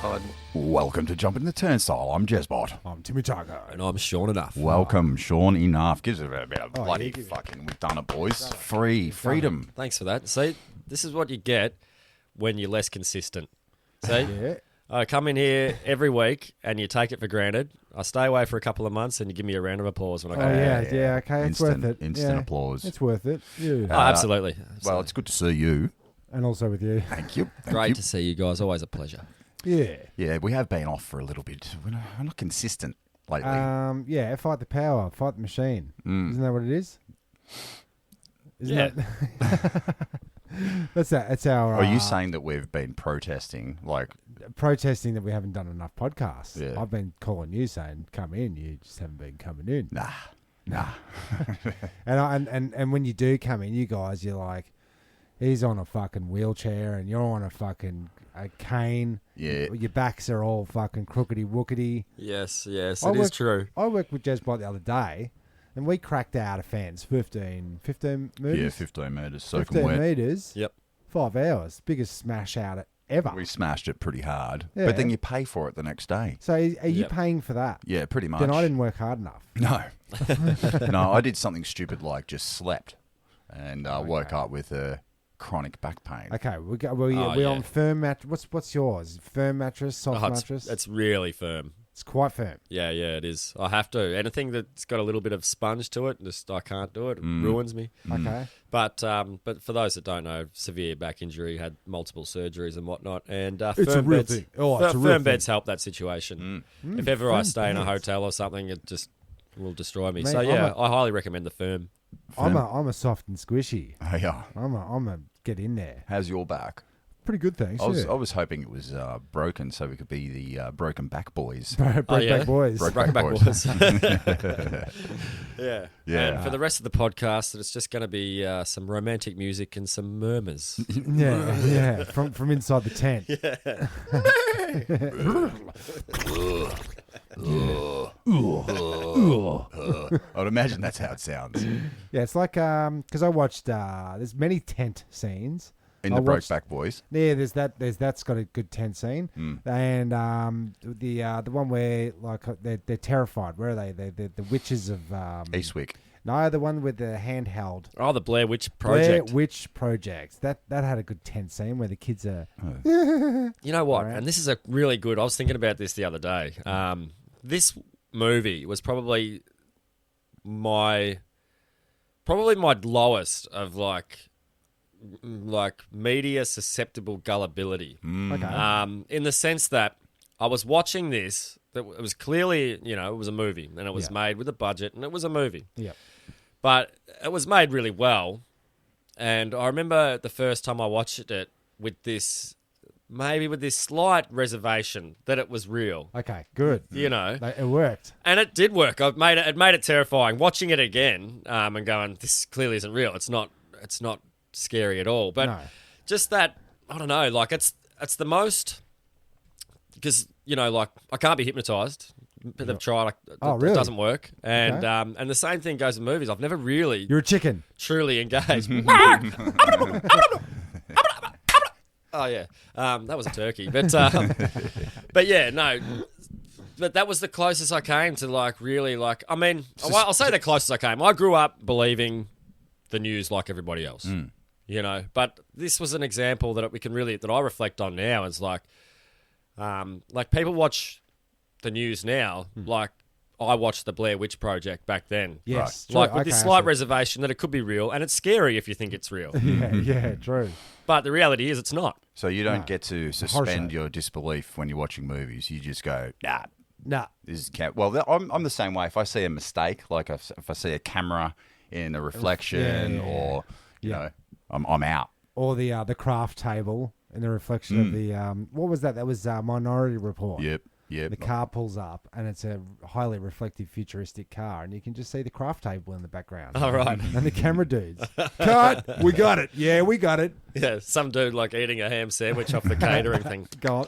pod. Welcome to Jumping the Turnstile. I'm Jezbot. I'm Timmy Taco. And I'm Sean Enough. Welcome, Sean Enough. Gives it a bit of Oh, bloody yeah, give it- fucking... We've done it, boys. Freedom. Thanks for that. See, this is what you get when you're less consistent. See? Yeah. I come in here every week and you take it for granted. I stay away for a couple of months and you give me a round of applause when I Oh, go. yeah, okay, it's worth it. Instant Yeah. applause. It's worth it. Yeah. Oh, absolutely. Well, it's good to see you. And also with you. Thank you. Thank Great you. to see you guys. Always a pleasure. Yeah. Yeah, we have been off for a little bit. We're not consistent lately. Yeah, fight the power, fight the machine. Isn't that what it is? Isn't Yeah. that... That's our... Are you saying that we've been protesting, like... protesting that we haven't done enough podcasts? Yeah. I've been calling you saying, come in. You just haven't been coming in. Nah. And when you do come in, you guys, you're like, he's on a fucking wheelchair and you're on a fucking a cane. Yeah. Your backs are all fucking crookedy wookedy. Yes, I it is true. I worked with Jezbot the other day and we cracked out a fence 15 metres. Yeah, 15 metres, soaking 15 wet. metres. Yep. 5 hours. Biggest smash out ever. We smashed it pretty hard. Yeah. But then you pay for it the next day. So are you Yep. paying for that? Yeah, pretty much. Then I didn't work hard enough. No. No, I did something stupid like just slept and woke up with a chronic back pain. Okay, we're yeah. on firm mattress. What's yours? Firm mattress, soft mattress? It's really firm. It's quite firm. Yeah, it is. I have to. Anything that's got a little bit of sponge to it, just I can't do it. It ruins me. Okay. But for those that don't know, severe back injury, had multiple surgeries and whatnot, and It's a firm real beds. thing. Oh, it's a real firm thing. beds help that situation. If ever I firm stay in a beds. hotel or something, it just will destroy me. Mate, So I'm yeah, a- I highly recommend the firm. I'm a soft and squishy. Oh, yeah. I'm a get in there. How's your back? Pretty good, thanks. I yeah. was hoping it was broken so we could be the Broken Back Boys. Breakback Boys. Brokeback Back Boys. Yeah. Yeah. And for the rest of the podcast, it's just going to be some romantic music and some murmurs. Yeah. From inside the tent. I'd imagine that's how it sounds. Yeah, it's like because I watched. There's many tent scenes. In I the watched- Brokeback Boys. Yeah, that's got a good tent scene, and the one where like they're terrified. Where are they? They're the witches of Eastwick. No, the one with the handheld. Oh, the Blair Witch Project. Blair Witch Project. That had a good tent scene where the kids are. You know what? Right. And this is a really good. I was thinking about this the other day. This movie was probably my lowest of like media susceptible gullibility. Okay. In the sense that I was watching this. That it was clearly, it was a movie, and it was made with a budget, and it was a movie. Yeah. But it was made really well, and I remember the first time I watched it with this slight reservation that it was real. Okay. Good. Like, It worked. and it did work. It made it terrifying. Watching it again, and going, this clearly isn't real. It's not scary at all. But No. just that, I don't know. Like it's the most because like I can't be hypnotized. They've tried. Oh, It really? doesn't work. And Okay. and the same thing goes with movies. I've never really You're a chicken. truly engaged. Oh yeah, that was a turkey, but yeah, no. But that was the closest I came to like really like. I mean, I'll say the closest I came. I grew up believing the news like everybody else, But this was an example that I reflect on now. Is like people watch the news now, like I watched the Blair Witch Project back then. Yes. Like true. with this Okay, slight I see. reservation that it could be real, and it's scary if you think it's real. Yeah. True. But the reality is, it's not. So you don't No. get to Horror suspend show. your disbelief when you're watching movies. You just go, nah. Nah. This is well, I'm the same way. If I see a mistake, like if I see a camera in a reflection, Yeah. or you Yeah. know, I'm out. Or the craft table in the reflection of the what was that? That was Minority Report. Yep. The car pulls up and it's a highly reflective, futuristic car, and you can just see the craft table in the background. All right. And the camera dudes. Cut. We got it. Yeah, we got it. Yeah, some dude like eating a ham sandwich off the catering thing. Go on.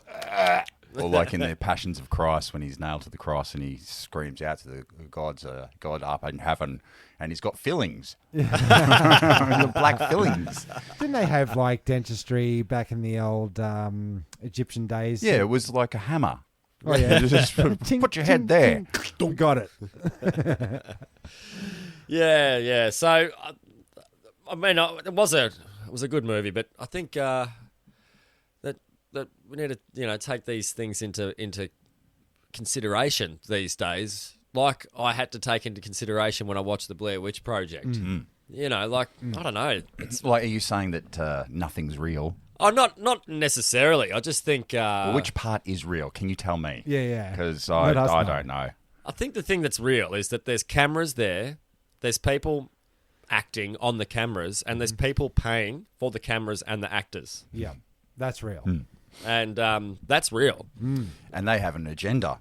Or like in the Passions of Christ when he's nailed to the cross and he screams out to the gods, God up in heaven, and he's got fillings. The black fillings. Didn't they have like dentistry back in the old Egyptian days? Yeah, it was like a hammer. Oh yeah. Just put your head there. Got it. Yeah. So, I mean, it was a good movie, but I think that we need to take these things into consideration these days. Like I had to take into consideration when I watched the Blair Witch Project. Mm-hmm. I don't know. It's Like, are you saying that nothing's real? oh, not necessarily. I just think Well, which part is real? Can you tell me? Yeah. Because Let us I know. don't know. I think the thing that's real is that there's cameras there, there's people acting on the cameras, and there's people paying for the cameras and the actors, Yeah. That's real. and that's real. And they have an agenda.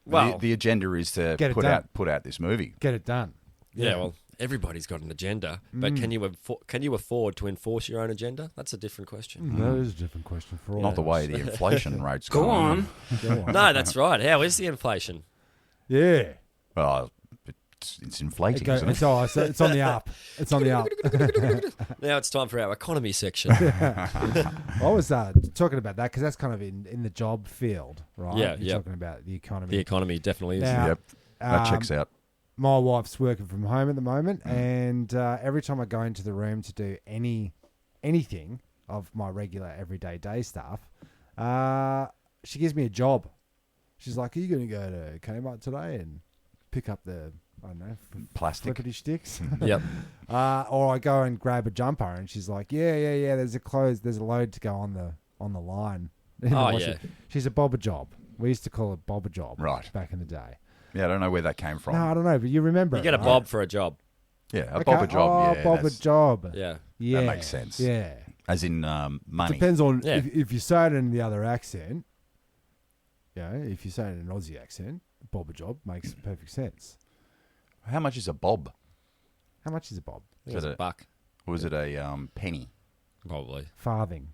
Well, the agenda is to Get it done. put out this movie. Get it done. yeah. Well, everybody's got an agenda, but can you afford to enforce your own agenda? That's a different question. That is a different question for all. Not the of way us. the inflation rate's Go going. on. Go on. No, that's right. How is the inflation? Yeah. Well, it's inflating, isn't it? It's on the up. It's on the up. Now it's time for our economy section. I was talking about that because that's kind of in the job field, right? Yeah, You're yep. talking about the economy. The economy definitely is. Now, Yep, that checks out. My wife's working from home at the moment, and every time I go into the room to do anything of my regular everyday day stuff, she gives me a job. She's like, "Are you going to go to Kmart today and pick up the Plastic. flippity sticks?" Yep. Or I go and grab a jumper, and she's like, "Yeah. There's a load to go on the line." Oh, yeah. She's a bobber job. We used to call it bobber job, Right. back in the day. Yeah, I don't know where that came from. No, I don't know, but you remember You it, get a right? bob for a job. Yeah, a Okay. bobber job. Oh, yeah, bobber that's- job. Yeah. Yeah, That makes sense. Yeah, as in money. depends on Yeah. if you say it in the other accent. Yeah, if you say it in an Aussie accent, bobber job makes perfect sense. How much is a bob? How much is a bob? I think it's Is a it- buck, Or was it a penny? probably. Farthing.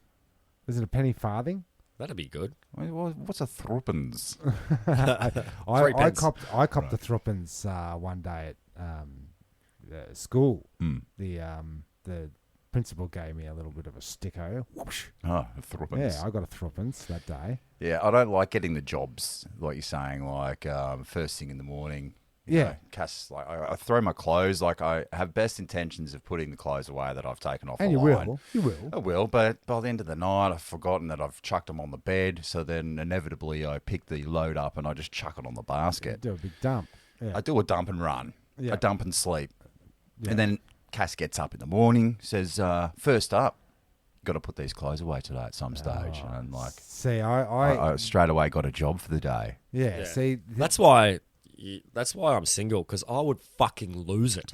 Is it a penny farthing? That'd be good. What's a threepence? Three I pence. copped the threepence one day at school. The principal gave me a little bit of a sticko. Whoosh. Oh, a threepence. Yeah, I got a threepence that day. Yeah, I don't like getting the jobs, like you're saying, like first thing in the morning. you Yeah. know, Cass, like I throw my clothes, like I have best intentions of putting the clothes away that I've taken off And the you line. will. You will. I will, but by the end of the night, I've forgotten that I've chucked them on the bed. So then inevitably, I pick the load up and I just chuck it on the basket. Do a big dump. Yeah. I do a dump and run, Yeah. a dump and sleep. Yeah. And then Cass gets up in the morning, says, first up, got to put these clothes away today at some stage. And I'm like, See, I straight away got a job for the day. yeah, Yeah. see, That's why I'm single, because I would fucking lose it.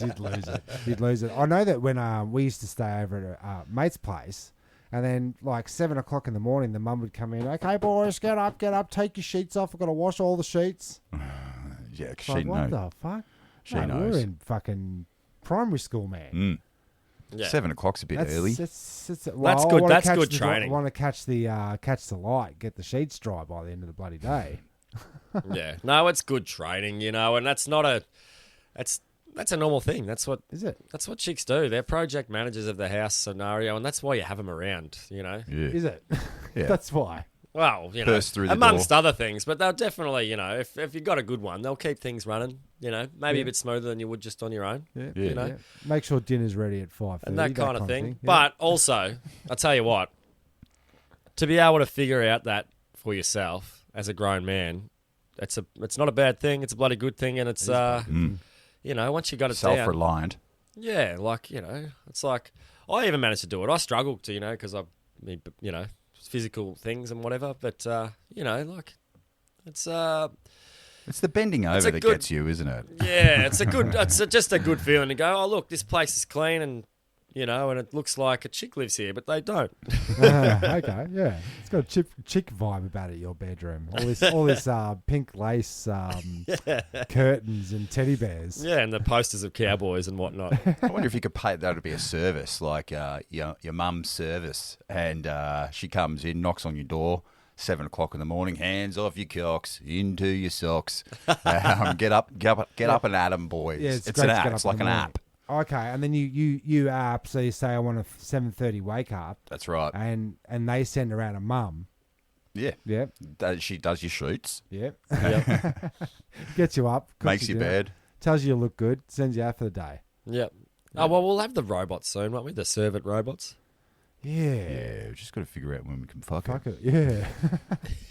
you'd lose it. You'd lose it. I know that when we used to stay over at a mate's place, and then like 7 o'clock in the morning, the mum would come in. Okay, boys, get up, take your sheets off. I've got to wash all the sheets. Yeah, 'cause Like, she what knows. the fuck? She Mate, knows. We're in fucking primary school, man. Mm. Yeah. 7 o'clock's a bit early. That's good. I wanna That's catch good the- training. I want to catch the light, get the sheets dry by the end of the bloody day. Yeah. No, it's good training, and that's not that's a normal thing. That's what Is it? chicks do. They're project managers of the house scenario, and that's why you have them around, Yeah. Is it? Yeah. That's why. Well, Burst through the amongst door. other things, but they'll definitely, if you've got a good one, they'll keep things running, maybe Yeah. a bit smoother than you would just on your own. Yeah. Yeah. know? Make sure dinner's ready at 5:30. And that kind of thing. Yeah. But also, I'll tell you what, to be able to figure out that for yourself as a grown man, it's not a bad thing. It's a bloody good thing, and it's once you got it down, Self-reliant. yeah, it's like I even managed to do it. I struggled to, because physical things and whatever, but it's It's the bending It's over a that good- gets you, isn't it? yeah, it's just a good feeling to go, oh look, this place is clean, and and it looks like a chick lives here, but they don't. Okay, yeah. It's got a chick vibe about it, your bedroom. All this pink lace curtains and teddy bears. Yeah, and the posters of cowboys and whatnot. I wonder if you could pay that to be a service, like your mum's service, and she comes in, knocks on your door, 7 o'clock in the morning, hands off your cocks, into your socks. Get up and at 'em, boys. Yeah, it's great an to app. get It's up like in an the app. Okay, and then you app, so you say I want a 7:30 wake up, That's right. and they send around a mum. Yeah. Yep, She does your shoots, yep. Yep. Gets you up, cooks makes you dinner, bed. tells you look good, sends you out for the day. Yep. Oh, well, we'll have the robots soon, won't we? The servant robots. Yeah. We've just got to figure out when we can fuck Fuck it. it. Yeah.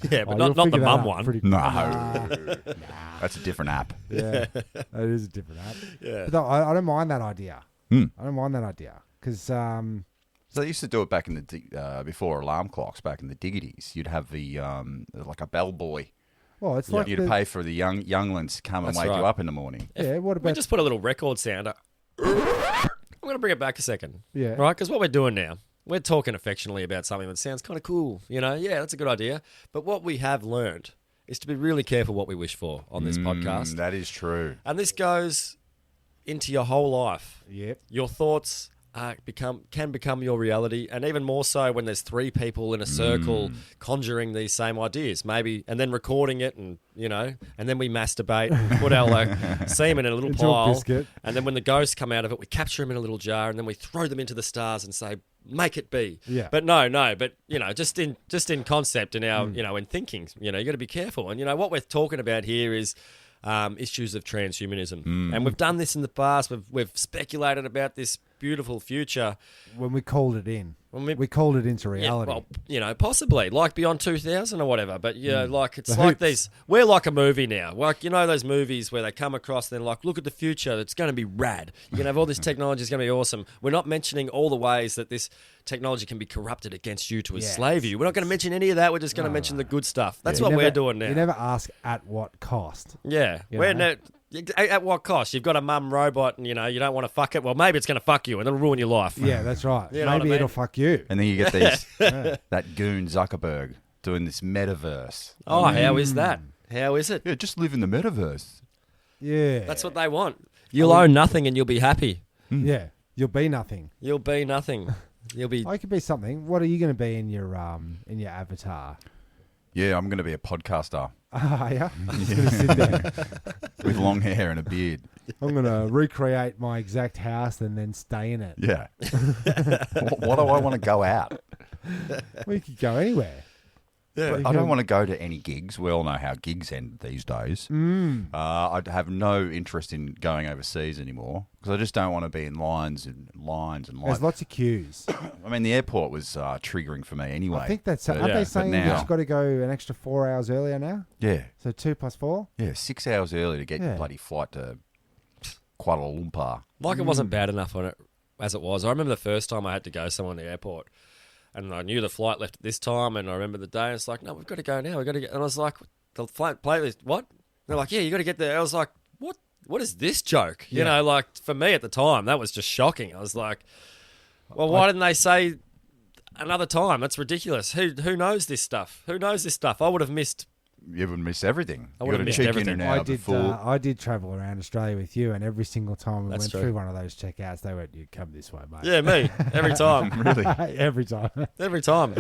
Yeah, but you'll not the figure that mum out one. pretty- No. Nah. That's a different app. Yeah, that is a different app. Yeah. But no, I don't mind that idea. Hmm. I don't mind that idea because So they used to do it back in before alarm clocks, back in the diggities. You'd have the like a bellboy. well, it's like You'd pay for the younglings to come and That's wake right. you up in the morning. yeah. What We about just put a little record sounder. I'm going to bring it back a second. yeah? Right? Because what we're doing now, we're talking affectionately about something that sounds kind of cool. Yeah, that's a good idea. But what we have learned is to be really careful what we wish for on this podcast. That is true. And this goes into your whole life. Yep. Your thoughts can become your reality, and even more so when there's three people in a circle conjuring these same ideas, maybe, and then recording it, and and then we masturbate, put our semen in a little Into a pile, biscuit. and then when the ghosts come out of it, we capture them in a little jar, and then we throw them into the stars and say, "Make it be." Yeah. But no, but just in concept, in our in thinking, you got to be careful, and what we're talking about here is. Issues of transhumanism, and we've done this in the past. We've speculated about this beautiful future. When we called it in, When we called it into yeah, reality. well, possibly like Beyond 2000 or whatever. But like it's The like hoops. these. We're like a movie now. Like those movies where they come across, and they're like, look at the future. It's going to be rad. You're gonna have all this technology. It's going to be awesome. We're not mentioning all the ways that this technology can be corrupted against you to enslave you. We're not going to mention any of that. We're just going to mention the good stuff. That's what we're doing now. You never ask at what cost. Yeah, You we're know? at what cost? You've got a mum robot, and you don't want to fuck it. Well, maybe it's going to fuck you, and it'll ruin your life. Yeah, that's right. You know what I Maybe mean? it'll fuck you. And then you get these that goon Zuckerberg doing this metaverse. Oh, how is that? How is it? Yeah, just live in the metaverse. Yeah. That's what they want. You'll own nothing, and you'll be happy. Yeah. You'll be nothing. You'll be nothing. You'll be. I could be something. What are you going to be in your avatar? Yeah, I'm going to be a podcaster Yeah. I'm just going to sit there. with long hair and a beard. I'm going to recreate my exact house and then stay in it. Yeah. What do I want to go out? We could go anywhere. Yeah. I don't want to go to any gigs. We all know how gigs end these days. I have no interest in going overseas anymore because I just don't want to be in lines and lines and There's lines. lots of queues. I mean, the airport was triggering for me anyway. I think that's. But- Aren't yeah, they but saying now- you've got to go an extra 4 hours earlier now? Yeah, So 2 + 4? yeah, 6 hours early to get your Yeah. bloody flight to Kuala Lumpur. Like it wasn't bad enough on it as it was. I remember the first time I had to go somewhere in the airport, and I knew the flight left at this time, and I remember the day. And it's like, no, we've got to go now. We've got to get. And I was like, the flight playlist. What? And they're like, yeah, you got to get there. I was like, what? What is this joke? You Yeah. know, like for me at the time, that was just shocking. I was like, well, why didn't they say another time? That's ridiculous. Who knows this stuff? Who knows this stuff? I would have missed. You would miss everything. I You would got have to missed check in everything. an I hour did. before. I did travel around Australia with you, and every single time we That's went true. through one of those checkouts, they went, "You come this way, mate." Yeah, me every time. Really? every time. Every time.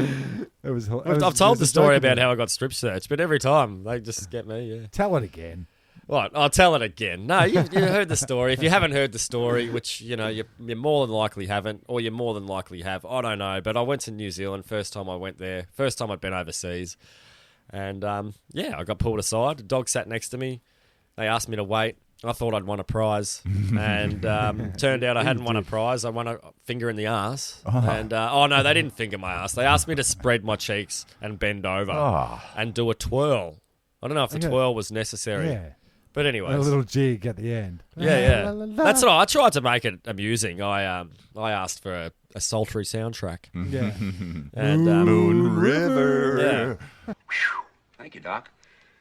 It was. I've told the story about how I got strip searched, but every time they just get me. Yeah. Tell it again. Right, I'll tell it again. No, you heard the story. If you haven't heard the story, which you more than likely haven't, or you more than likely have, I don't know. But I went to New Zealand first time I went there. First time I'd been overseas, and I got pulled aside. A dog sat next to me. They asked me to wait. I thought I'd won a prize, and turned out I hadn't won a prize. I won a finger in the ass, and no, they didn't finger my ass. They asked me to spread my cheeks and bend over Oh. and do a twirl. I don't know if the Okay. twirl was necessary. Yeah. But A anyways, little jig at the end. yeah. La, la, la, la. That's what I tried to make it amusing. I asked for a sultry soundtrack, Yeah. and Moon River. yeah, Thank you, Doc.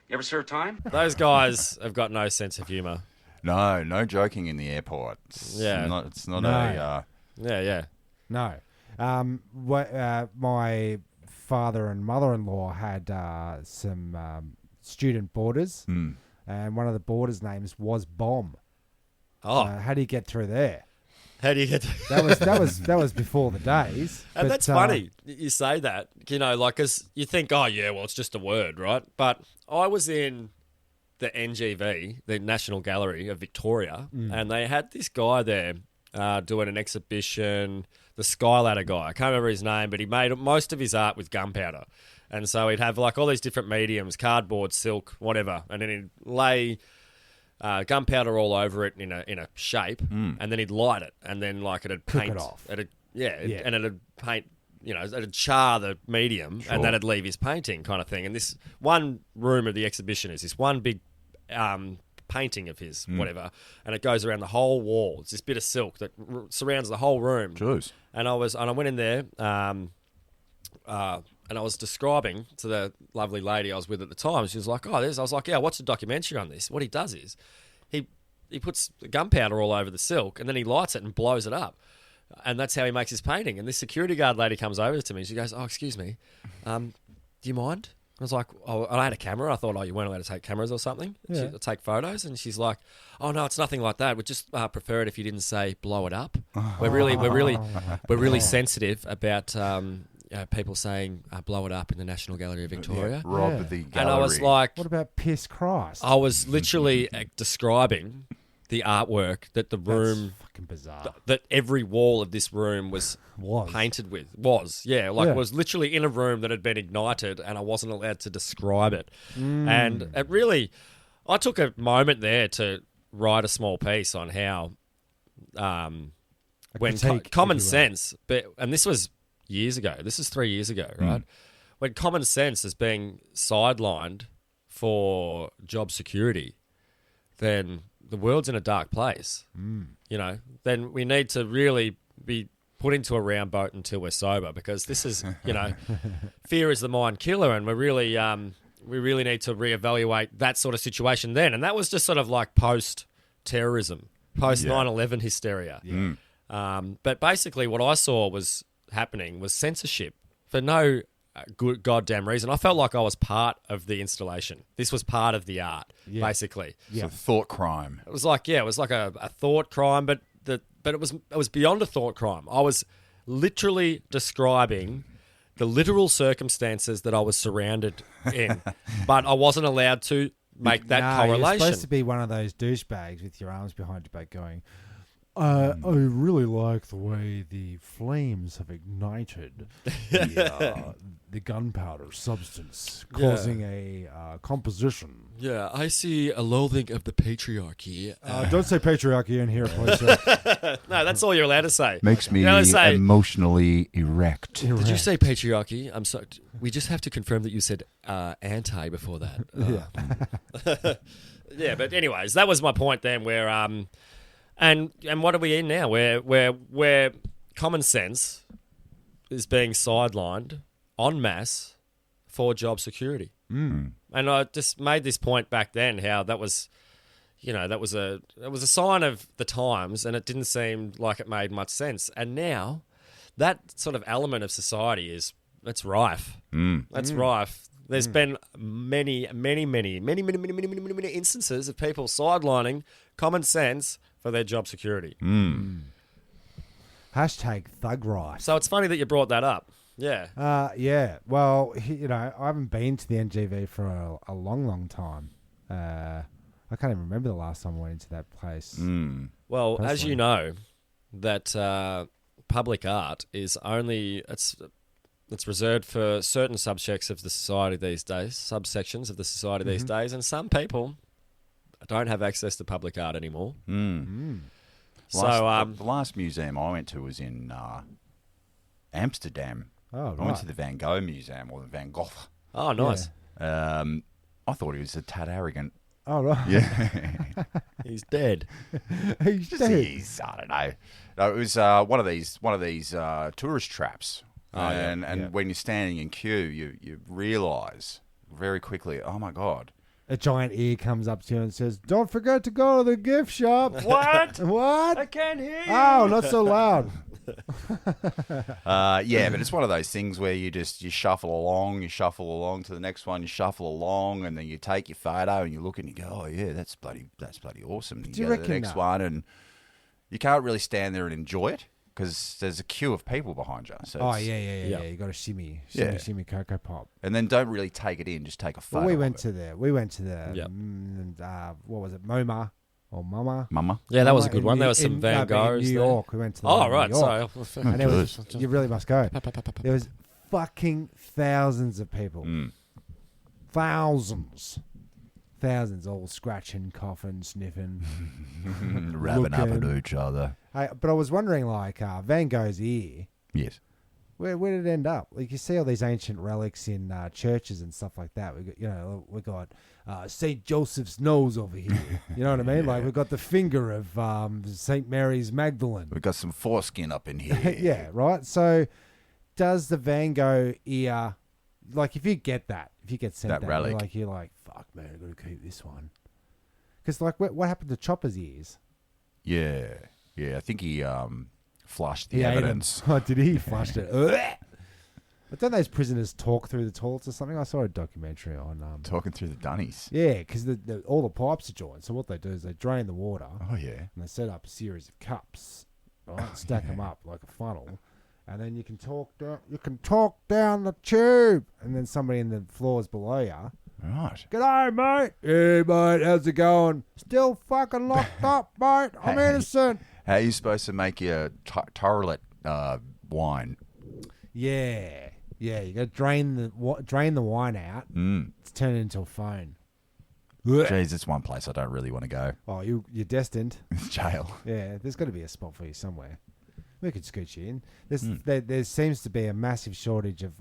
You ever serve time? those guys have got no sense of humour. No joking in the airport. Yeah. It's not No. a. Yeah. No. My father and mother-in-law had some student boarders, and one of the boarders' names was Bomb. Oh, How do you get through there? how do you get? That was before the days. And but, that's funny you say that, like, because you think, oh yeah, well, it's just a word, right? But I was in the NGV, the National Gallery of Victoria, and they had this guy there doing an exhibition, the Skyladder guy. I can't remember his name, but he made most of his art with gunpowder. And so he'd have like all these different mediums, cardboard, silk, whatever, and then he'd lay gunpowder all over it in a shape, and then he'd light it, and then like it'd paint it off. and it'd paint. It'd char the medium, and then it'd leave his painting, kind of thing. And this one room of the exhibition is this one big painting of his, whatever, and it goes around the whole wall. It's this bit of silk that surrounds the whole room. Jeez. And I went in there, and I was describing to the lovely lady I was with at the time. She was like, "Oh, this." I was like, "Yeah, I watched a documentary on this. What he does is, he puts gunpowder all over the silk, and then he lights it and blows it up, and that's how he makes his painting." And this security guard lady comes over to me. She goes, "Oh, excuse me, do you mind?" I was like, "Oh, I had a camera. I thought, oh, you weren't allowed to take cameras or something, take photos." And she's like, "Oh no, it's nothing like that. We'd just prefer it if you didn't say blow it up. We're really sensitive about people saying blow it up in the National Gallery of Victoria." Rob the gallery. And I was like, What about Piss Christ? I was literally describing the artwork that the room, That's fucking bizarre. that every wall of this room was painted with. Was literally in a room that had been ignited, and I wasn't allowed to describe it. And it really, I took a moment there to write a small piece on how when critique, common if you will. sense, and this was years ago. This is 3 years ago, right? When common sense is being sidelined for job security, then the world's in a dark place. Then we need to really be put into a round boat until we're sober, because this is, fear is the mind killer, and we really need to reevaluate that sort of situation then. And that was just sort of like post-terrorism, post-9/11 hysteria. But basically what I saw was happening was censorship for no good goddamn reason. I felt like I was part of the installation. This was part of the art, basically. It's a thought crime. It was like, a thought crime, but it was beyond a thought crime. I was literally describing the literal circumstances that I was surrounded in, but I wasn't allowed to make that correlation. You're supposed to be one of those douchebags with your arms behind your back going, I really like the way the flames have ignited the gunpowder substance, causing a composition. Yeah, I see a loathing of the patriarchy. Don't say patriarchy in here, please. Sir. No, that's all you're allowed to say. Makes me say, emotionally erect. Did you say patriarchy? I'm sorry. We just have to confirm that you said anti before that. Yeah, but anyways, that was my point then, where and what are we in now? Where common sense is being sidelined en masse for job security. And I just made this point back then, how that was, it was a sign of the times, and it didn't seem like it made much sense. And now, that sort of element of society it's rife. That's rife. There's been many instances of people sidelining common sense for their job security. Hashtag thug rife. So it's funny that you brought that up. Yeah. Yeah. Well, I haven't been to the NGV for a long time. I can't even remember the last time I went into that place. Well, as Personally. you know, that public art is only it's reserved for certain subsections of the society these days, and some people don't have access to public art anymore. So the last museum I went to was in Amsterdam. Oh, right. I went to the Van Gogh Museum, or the Van Gogh. Oh, nice. I thought he was a tad arrogant. Oh, right. Yeah. He's dead. He's dead. I don't know. No, it was one of these tourist traps. And when you're standing in queue, you realise very quickly, oh my God, a giant ear comes up to you and says, "Don't forget to go to the gift shop." What? What? I can't hear you. Oh, not so loud. Yeah, but it's one of those things where you shuffle along to the next one, you shuffle along, and then you take your photo and you look and you go, "Oh yeah, that's bloody awesome." And Do you go to the reckon next that? one, and you can't really stand there and enjoy it because there's a queue of people behind you. So Oh, it's- yeah. You got to shimmy, Yeah. Cocoa Pop. and then don't really take it in, just take a photo. Well, we of went it. to the Yep. what was it, MoMA or Mama? Mama. Yeah, that was a MoMA good in one. There New- was some in- Van no, but in Goghs New there. York. We went to the Oh, one in right. New York. Sorry. And there was, you really must go. There was fucking thousands of people. Mm. Thousands all scratching, coughing, sniffing. Rubbing up Looking. at each other. But I was wondering, like, Van Gogh's ear, Yes. where did it end up? Like, you see all these ancient relics in churches and stuff like that. We got St. Joseph's nose over here. You know what I mean? Like, we've got the finger of St. Mary's Magdalene. We've got some foreskin up in here. Yeah, right? So does the Van Gogh ear, like, if you get sent That that, relic. you're like, fuck, man, I've got to keep this one. Because, like, what happened to Chopper's ears? Yeah. I think he flushed the He ate 'em. evidence. Oh, did he? Flushed it. But don't those prisoners talk through the toilets or something? I saw a documentary on... Talking through the dunnies. yeah, because all the pipes are joined. So what they do is they drain the water Oh yeah. and they set up a series of cups, right? Stack them up like a funnel. And then you can talk down the tube. And then somebody in the floors below you... Right. G'day, mate. Hey, mate, how's it going? Still fucking locked up, mate. I'm Hey. innocent. How are you supposed to make your toilet wine? Yeah. You got to drain the wine out. Mm. It's turned into a phone. Jeez, it's one place I don't really want to go. Oh, you're destined. Jail. Yeah, there's got to be a spot for you somewhere. We could scoot you in. There seems to be a massive shortage of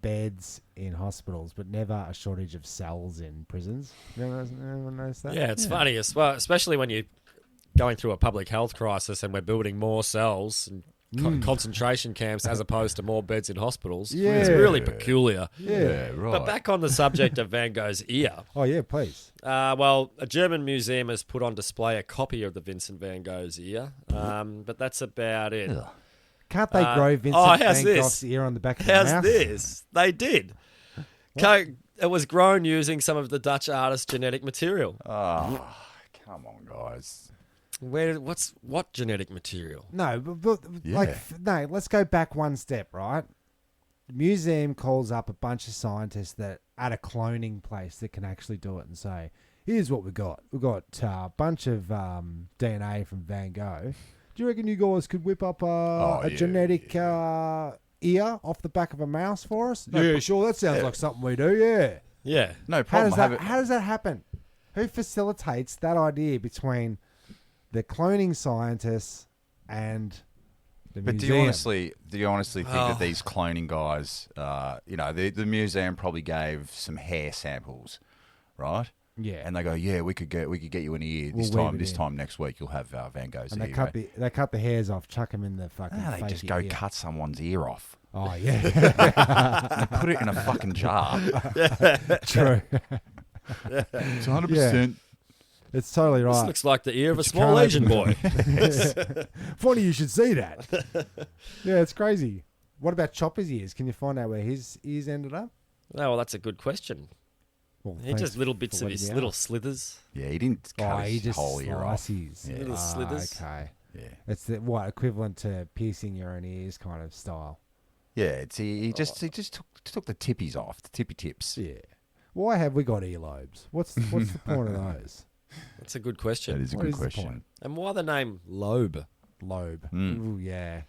beds in hospitals, but never a shortage of cells in prisons. Anyone notice that? Yeah, it's funny, especially when you're going through a public health crisis and we're building more cells and concentration camps as opposed to more beds in hospitals. Yeah. It's really peculiar. Yeah. right. But back on the subject of Van Gogh's ear, Oh, yeah, please. well, a German museum has put on display a copy of the Vincent Van Gogh's ear, but that's about it. Ugh. Can't they grow Vincent how's Van this? Gogh's ear on the back of the How's mouth? this? They did. It was grown using some of the Dutch artist's genetic material. Oh, come on, guys. What genetic material? No, but Yeah. no. Let's go back one step, right? The museum calls up a bunch of scientists that at a cloning place that can actually do it and say, "Here's what we got. We got a bunch of DNA from Van Gogh. Do you reckon you guys could whip up a genetic ear off the back of a mouse for us?" Yeah, sure. That sounds like something we do. Yeah. Yeah. No How problem. does that happen? Who facilitates that idea between the cloning scientists and the But museum? do you honestly think that these cloning guys, the museum probably gave some hair samples, right? Yeah. And they go, yeah, we could get you an ear this We'll time. weave it This in. time next week you'll have Van Gogh's And ear. they cut the hairs off, chuck them in the fucking. They fake just go ear. cut someone's ear off Oh yeah, and put it in a fucking jar. true. It's 100%. It's totally This right. looks like the ear of a But you small can't Asian boy. Funny you should see that. Yeah, it's crazy. What about Chopper's ears? Can you find out where his ears ended up? Oh, well, that's a good question. Well, He thanks just little for bits of letting his me little ask. slithers. Yeah, he didn't cut He his just whole ear off. slices. Yeah. Little slithers. Okay. Yeah, It's what equivalent to piercing your own ears kind of style. yeah. He just took the tippies off, the tippy tips. Yeah. Why have we got earlobes? What's the point of those? That's a good That question. is a What good is the question. point? And why the name Lobe? Lobe. Mm. Ooh, yeah.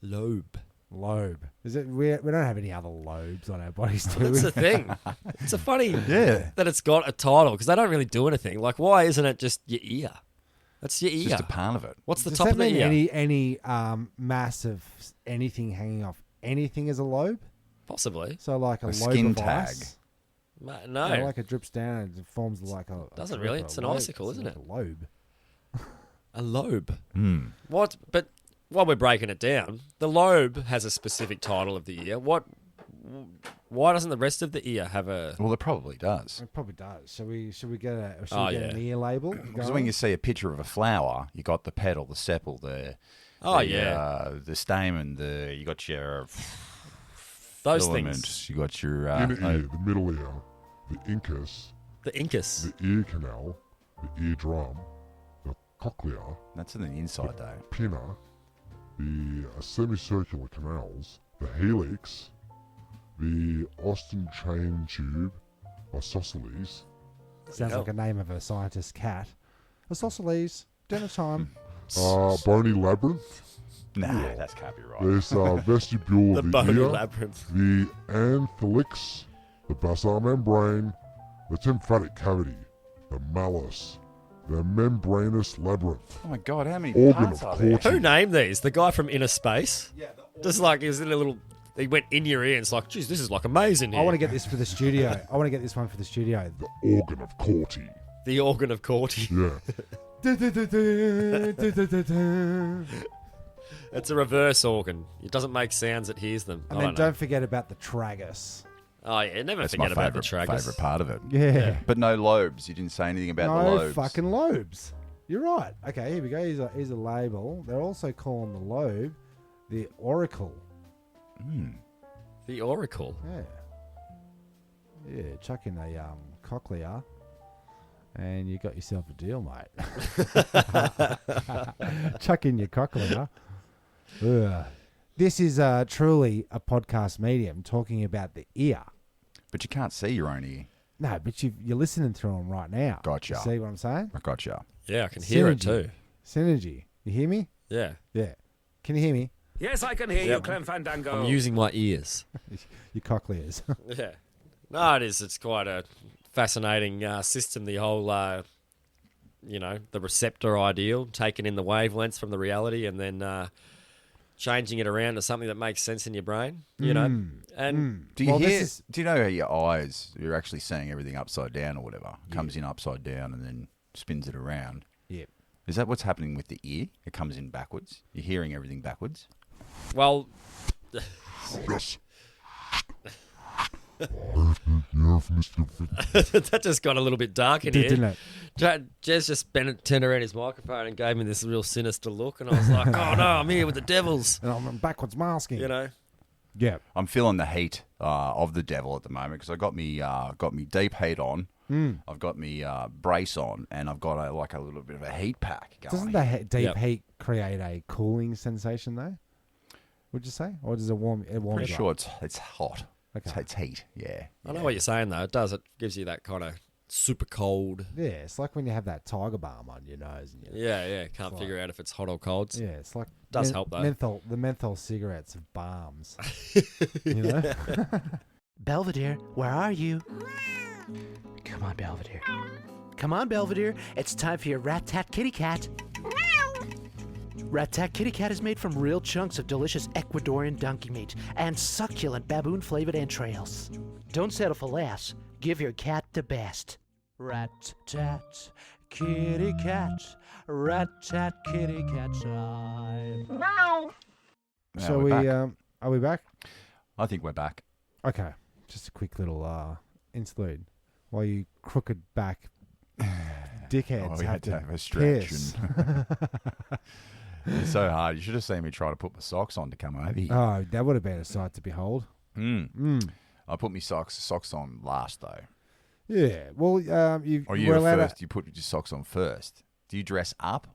Lobe. Lobe. Is it? We don't have any other lobes on our bodies, do That's we? the thing. It's a funny Yeah. that it's got a title because they don't really do anything. Like, why isn't it just your ear? That's your It's ear. just a part of it. What's the Does top that of the mean ear? any mass of anything hanging off anything is a lobe? Possibly. So like a lobe skin of tag. ice? No. Yeah, like it drips down and it forms like a. Doesn't grip really. or It's a an lobe. icicle, It's isn't like it? A lobe. A lobe. Mm. What? But while we're breaking it down, the lobe has a specific title of the ear. What why doesn't the rest of the ear have a? Well, it probably does. It probably does. Should we get an Yeah. ear label? Because going? when you see a picture of a flower, you got the petal, the sepal, the stamen, you got your Those filaments, things. you got your Inner ear, the middle ear, the incus, The incus. the ear canal, the eardrum, the cochlea, that's on the inside though. pinna, the semicircular canals, the helix, the Austin chain tube, isosceles, Sounds like a name of a scientist's cat. Isosceles, dinner time. bony labyrinth. Nah, that can't be right. There's vestibule The of the bony ear, labyrinth. the anthelix, the basal membrane, the tymphatic cavity, the malleus, the membranous labyrinth, Oh my god, how many organ parts of are there? Corti. Who named these? The guy from Inner Space. Yeah. Just like he was in a little. He went in your ear and it's like, geez, this is like amazing. Here. I want to get this for the studio. I want to get this one for the studio. The organ of Corti. The organ of Corti. Yeah. It's a reverse organ. It doesn't make sounds. It hears them. And I then don't know. don't forget about the tragus. Oh yeah, never That's forget my about the tragus. favorite part of it. Yeah. But no lobes. You didn't say anything about the No lobes. fucking lobes. You're right. Okay, here we go. Here's a label. They're also calling the lobe the auricle. The oracle. Yeah. Yeah, chuck in a cochlea and you got yourself a deal, mate. Chuck in your cochlea. Ugh. This is truly a podcast medium talking about the ear. But you can't see your own ear. No, but you're listening through them right now. Gotcha. You see what I'm saying? I gotcha. Yeah, I can hear it Synergy. too. Synergy. You hear me? Yeah. Yeah. Can you hear me? Yes, I can hear you, Yep. Clem Fandango. I'm using my ears. Your cochlears. Yeah. No, it is. It's quite a fascinating system. The whole, the receptor ideal, taking in the wavelengths from the reality and then changing it around to something that makes sense in your brain. You know, and Do you Well, this hear? is- Do you know how your eyes? You're actually seeing everything upside down or whatever. Comes in upside down and then spins it around. Yep. Is that what's happening with the ear? It comes in backwards. You're hearing everything backwards. well, Yes. that just got a little bit dark in here. Didn't it? Jez just turned around his microphone and gave me this real sinister look, and I was like, "Oh no, I'm here with the devils," And I'm backwards masking. you know. Yeah. I'm feeling the heat of the devil at the moment because I got me deep heat on. I've got me brace on, and I've got a little bit of a heat pack going. Doesn't the deep Yep. heat create a cooling sensation though? Would you say, or does it warm? It warms Pretty up? sure it's hot. Okay. It's heat. Yeah. I know what you're saying though. It does. It gives you that kind of super cold. Yeah, it's like when you have that tiger balm on your nose. And Yeah. Can't figure out if it's hot or cold. yeah, it's like Does help, though. The menthol cigarettes of balms. you know. Belvedere, where are you? Come on, Belvedere. Come on, Belvedere. It's time for your Rat-Tat Kitty Cat. Rat-Tat Kitty Cat is made from real chunks of delicious Ecuadorian donkey meat and succulent baboon-flavored entrails. Don't settle for less. Give your cat the best. Rat-Tat Kitty Cat. Rat-Tat Kitty Cat time. So we're back. are we back? I think we're back. Okay, just a quick little interlude while you crooked back dickheads we have had to to have a stretch. piss. It's so hard. You should have seen me try to put my socks on to come over here. Oh, that would have been a sight to behold. I put my socks on last though. Yeah. Well, you Or you were were allowed first. You put your socks on first. Do you dress up,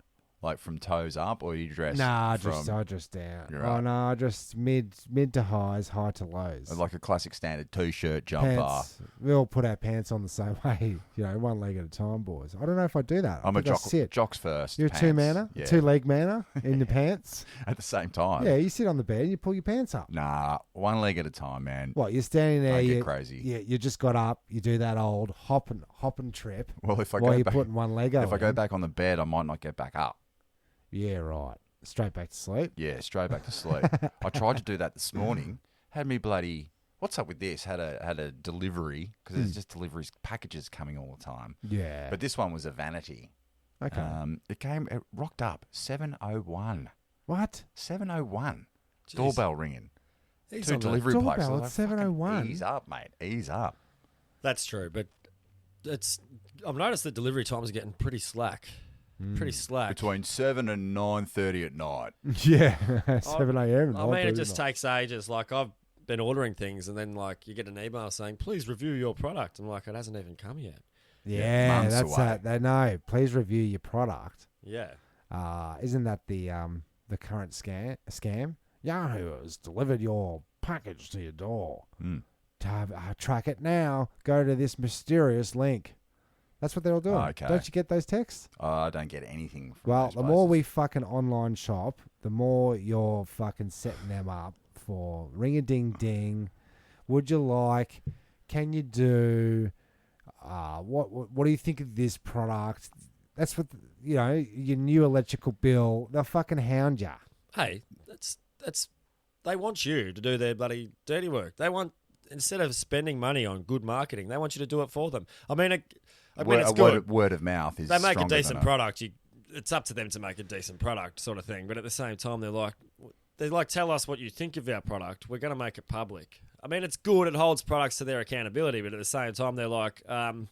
like from toes up, or you dress? Nah, from, I just down. You're Oh right. no, just mid to highs, high to lows. like a classic standard t-shirt jumper? pants. We all put our pants on the same way. You know, one leg at a time, boys. I don't know if I do that. I'm a I think I jock. sit. Jocks first. You're a pants. two-manner, Yeah. two-leg manner in the pants. At the same time. Yeah, you sit on the bed and you pull your pants up. Nah, one leg at a time, man. What, you're standing there, Don't get you, crazy. you just got up, you do that old hop and trip Well, if I while go you're back, putting one leg over. if I go back on the bed, I might not get back up. Yeah, right. Straight back to sleep. Yeah, straight back to sleep. I tried to do that this morning. Had me bloody. What's up with this? Had a delivery because there's just deliveries packages coming all the time. Yeah. But this one was a vanity. Okay. It rocked up 7:01. What? 7:01. Doorbell ringing. He's Two on the- delivery Doorbell places. at Like, 7:01. fucking Ease up, mate. Ease up. That's true, but I've noticed that delivery times are getting pretty slack. Pretty slack. Between 7 and 9:30 at night. Yeah, 7 a.m. I mean, it just takes ages. Like, I've been ordering things, and then, like, you get an email saying, please review your product. I'm like, it hasn't even come yet. Yeah, months that's away. that. They know. Please review your product. Yeah. Isn't that the current scam? Yahoo has delivered your package to your door. Track it now. Go to this mysterious link. That's what they're all doing. Okay. Don't you get those texts? I don't get anything from Well, those the more places. we fucking online shop, the more you're fucking setting them up for ring-a-ding-ding. Would you like? Can you do? What do you think of this product? That's what your new electrical bill. They'll fucking hound ya. Hey, that's they want you to do their bloody dirty work. They want, instead of spending money on good marketing, they want you to do it for them. I mean, it's good. Word of mouth is They make a stronger decent than product. It's up to them to make a decent product, sort of thing. But at the same time, they're like, tell us what you think of our product. We're going to make it public. I mean, it's good. It holds products to their accountability. But at the same time, they're like,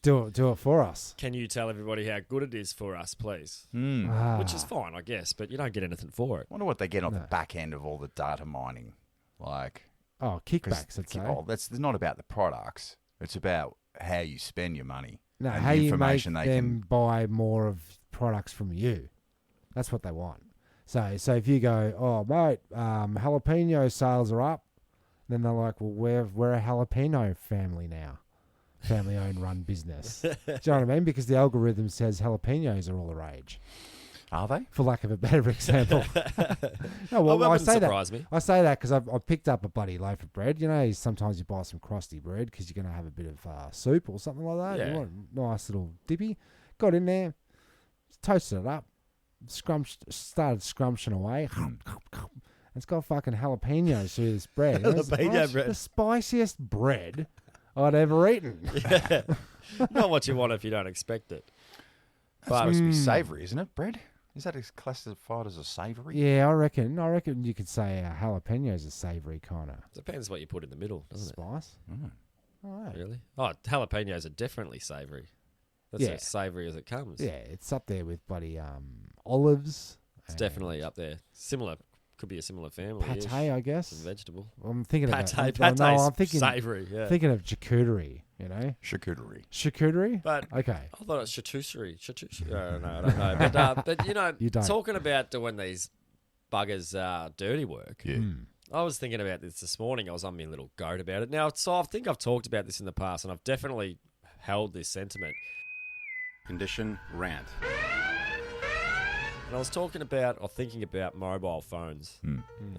Do it for us. can you tell everybody how good it is for us, please? Ah. Which is fine, I guess. But you don't get anything for it. I wonder what they get on the back end of all the data mining. Like, Oh, 'cause kickbacks, I'd say. that's not about the products. It's about how you spend your money. No, and how the you make information them they can. buy more of products from you. That's what they want. So if you go, oh mate, jalapeno sales are up, then they're like, well, we're a jalapeno family now, family owned run business. Do you know what I mean? Because the algorithm says jalapenos are all the rage, Are they? for lack of a better example. No, well, That I wouldn't say surprise that. me. I say that because I've picked up a bloody loaf of bread. You know, sometimes you buy some crusty bread because you're going to have a bit of soup or something like that. Yeah. You want a nice little dippy. Got in there, toasted it up, started scrumptious away. It's got fucking jalapenos through this bread. It's Jalapeno bread. The spiciest bread I'd ever eaten. Yeah. Not what you want if you don't expect it. That's But supposed to be savoury, isn't it? Bread? Is that classified as a savoury? Yeah, I reckon you could say jalapenos are savoury kind of depends what you put in the middle, doesn't spice. All right. it? Really? Oh, jalapenos are definitely savoury. That's Yeah. as savoury as it comes. Yeah, it's up there with bloody olives. It's definitely up there. Similar. Could be a similar family. Pate, I guess. Some vegetable. I'm thinking Pate. of Pate's I'm thinking savoury. Yeah. thinking of charcuterie. You know, Charcuterie. charcuterie. But Okay. I thought it was charcuterie. No, I don't know. But You don't. talking about doing these buggers dirty work. Yeah. I was thinking about this morning. I was on my little goat about it. Now, so I think I've talked about this in the past, and I've definitely held this sentiment. Condition rant. And I was talking about or thinking about mobile phones,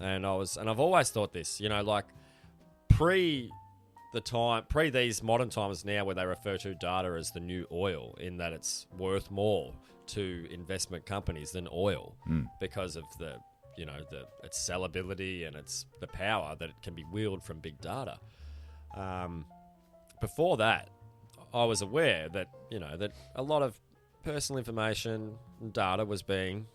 and I've always thought this. You know, like pre these modern times now, where they refer to data as the new oil, in that it's worth more to investment companies than oil because of its sellability and its the power that it can be wielded from big data. Before that, I was aware that that a lot of personal information and data was being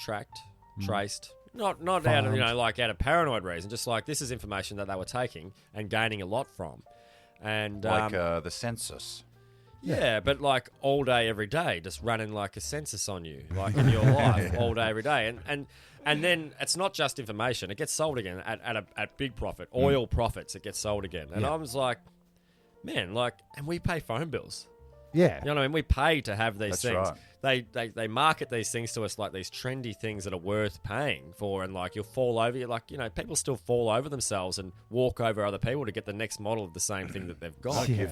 tracked, traced, not out of out of paranoid reason, just like this is information that they were taking and gaining a lot from, and Like the census. yeah, but like all day, every day, just running like a census on you, like in your life, all day, every day, and then it's not just information; it gets sold again at big profit, oil profits. It gets sold again, and I was like, man, and we pay phone bills. Yeah. You know what I mean? We pay to have these That's things. right. They market these things to us like these trendy things that are worth paying for, and like you'll fall over. People still fall over themselves and walk over other people to get the next model of the same thing that they've got. Yeah.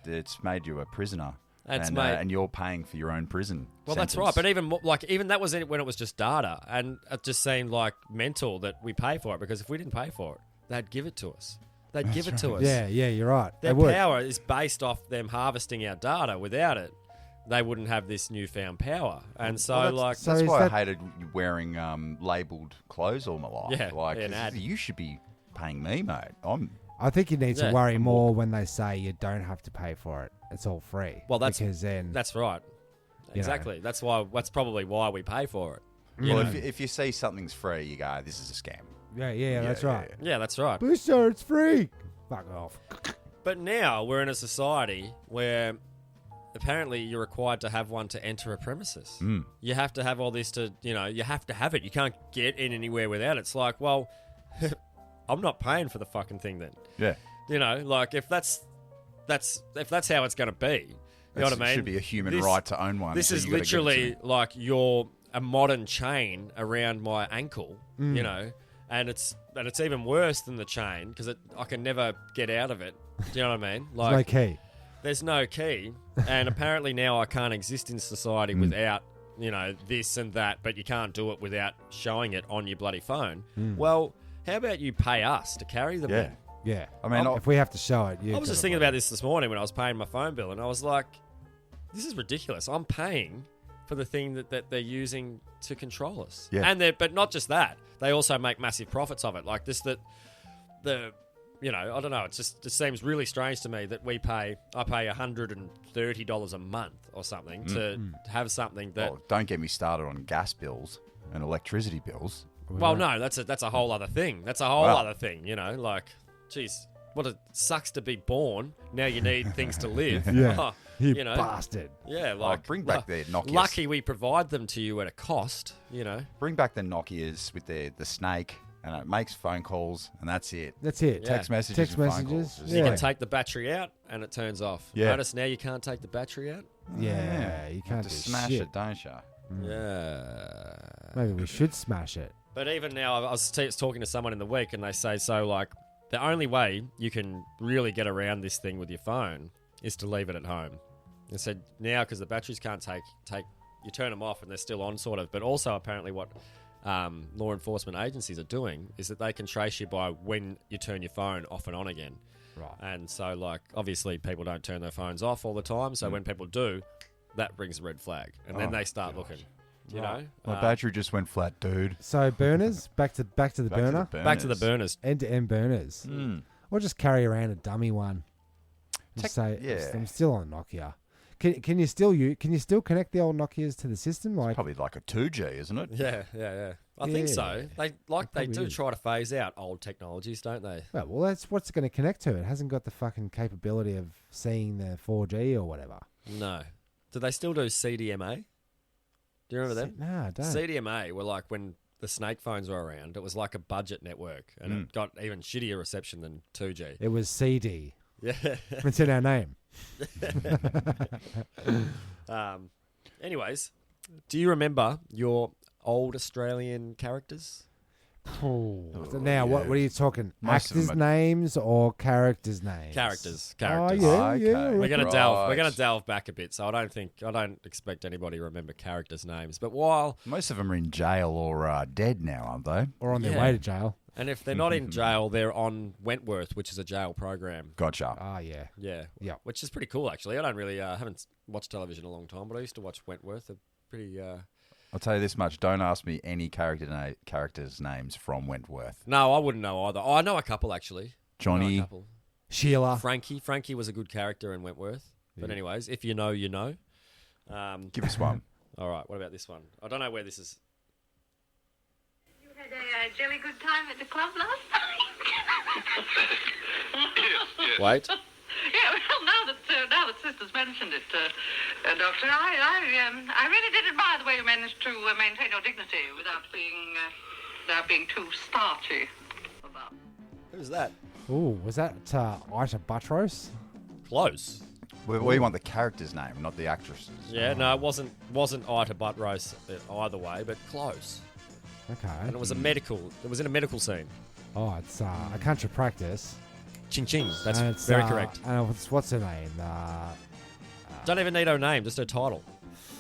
It's made you a prisoner. It's and, made- and you're paying for your own prison. Well, that's right. But even that was it when it was just data, and it just seemed like mental that we pay for it, because if we didn't pay for it, they'd give it to us. They'd give it to us. Yeah, you're right. Their They would. power is based off them harvesting our data. Without it, they wouldn't have this newfound power. And so, that's is why I that- hated wearing labelled clothes all my life. Yeah, like an ad. you should be paying me, mate. I think you need to Yeah, worry I'm more when they say you don't have to pay for it. It's all free. Well, that's because then that's right. Exactly. That's probably why we pay for it. Well, if you see something's free, you go, "This is a scam." Yeah, that's right. Yeah, that's right. Booster, it's free. Fuck off. But now we're in a society where apparently you're required to have one to enter a premises. You have to have all this to, you have to have it. You can't get in anywhere without it. It's like, well, I'm not paying for the fucking thing then. Yeah. Like if that's how it's going to be. You know what I mean? It should be a human right to own one. This so is you gotta give it to literally me. like a modern chain around my ankle, and it's even worse than the chain because I can never get out of it. Do you know what I mean? There's no key. There's no key, and apparently now I can't exist in society without this and that. But you can't do it without showing it on your bloody phone. Well, how about you pay us to carry them? Yeah. in? Yeah. I mean, if we have to show it, I was just thinking about this morning when I was paying my phone bill, and I was like, this is ridiculous. I'm paying for the thing that they're using to control us. Yeah. But not just that. They also make massive profits of it. Like this, I don't know. It just seems really strange to me that I pay $130 a month or something to have something that. Oh, don't get me started on gas bills and electricity bills. Well, no, that's a whole other thing. That's a whole other thing. Like, geez, what it sucks to be born. Now you need things to live. Yeah. You you know. bastard. Yeah, like bring back the Nokias. Lucky we provide them to you at a cost. Bring back the Nokias with the snake, and it makes phone calls, and that's it. That's it. Yeah. Text messages. Text and phone messages. calls. Just- You Yeah. can take the battery out and it turns off. Yeah. Notice now you can't take the battery out. Yeah, you can't Just do smash shit. it, don't you? Yeah. Maybe we should smash it. But even now, I was talking to someone in the week, and they say like the only way you can really get around this thing with your phone is to leave it at home. They said now because the batteries can't take you turn them off and they're still on sort of. But also apparently what law enforcement agencies are doing is that they can trace you by when you turn your phone off and on again. Right. And so like obviously people don't turn their phones off all the time. So when people do, that brings a red flag, and then they start looking. You know, My battery just went flat, dude. So burners, back to the burner, back to the burners. end-to-end burners, or just carry around a dummy one. Just say, yeah. I'm still on Nokia. Can you still connect the old Nokias to the system? Like, Probably like a 2G, isn't it? Yeah. I think so. Yeah. They do is. try to phase out old technologies, don't they? well, that's what's going to connect to it. It hasn't got the fucking capability of seeing the 4G or whatever. No. Do they still do CDMA? Do you remember them? No, I don't. CDMA were like when the snake phones were around. It was like a budget network, and it got even shittier reception than 2G. It was CD. Yeah. It's in our name. Anyways, do you remember your old Australian characters? So now, what are you talking? Most of them Actors' are- names or characters' names? Characters. Oh yeah, Okay. yeah. We're gonna Right. delve. We're gonna delve back a bit. So I don't expect anybody to remember characters' names. But while Most of them are in jail or dead now, aren't they? Or on their Yeah. way to jail. and if they're not in jail, they're on Wentworth, which is a jail program. Gotcha. Ah, yeah. Yeah. Yeah. Which is pretty cool, actually. I don't really haven't watched television in a long time, but I used to watch Wentworth. They're pretty. I'll tell you this much: don't ask me any characters' names from Wentworth. No, I wouldn't know either. Oh, I know a couple actually. I know a Johnny. couple. Sheila. Frankie was a good character in Wentworth. But anyways, if you know, you know. Give us one. All right. What about this one? I don't know where this is. You had a jolly good time at the club last night. Wait. Yeah, well, now that Sister's mentioned it, Doctor, I really did admire the way you managed to maintain your dignity without being too starchy about. Who's that? Ooh, was that Ita Buttrose? Close. We want the character's name, not the actress's. Yeah, no, it wasn't Ita Buttrose either way, but close. Okay. And it was it was in a medical scene. Oh, it's a country practice. Ching ching. That's And it's, very correct. And what's her name? Don't even need her name, just her title.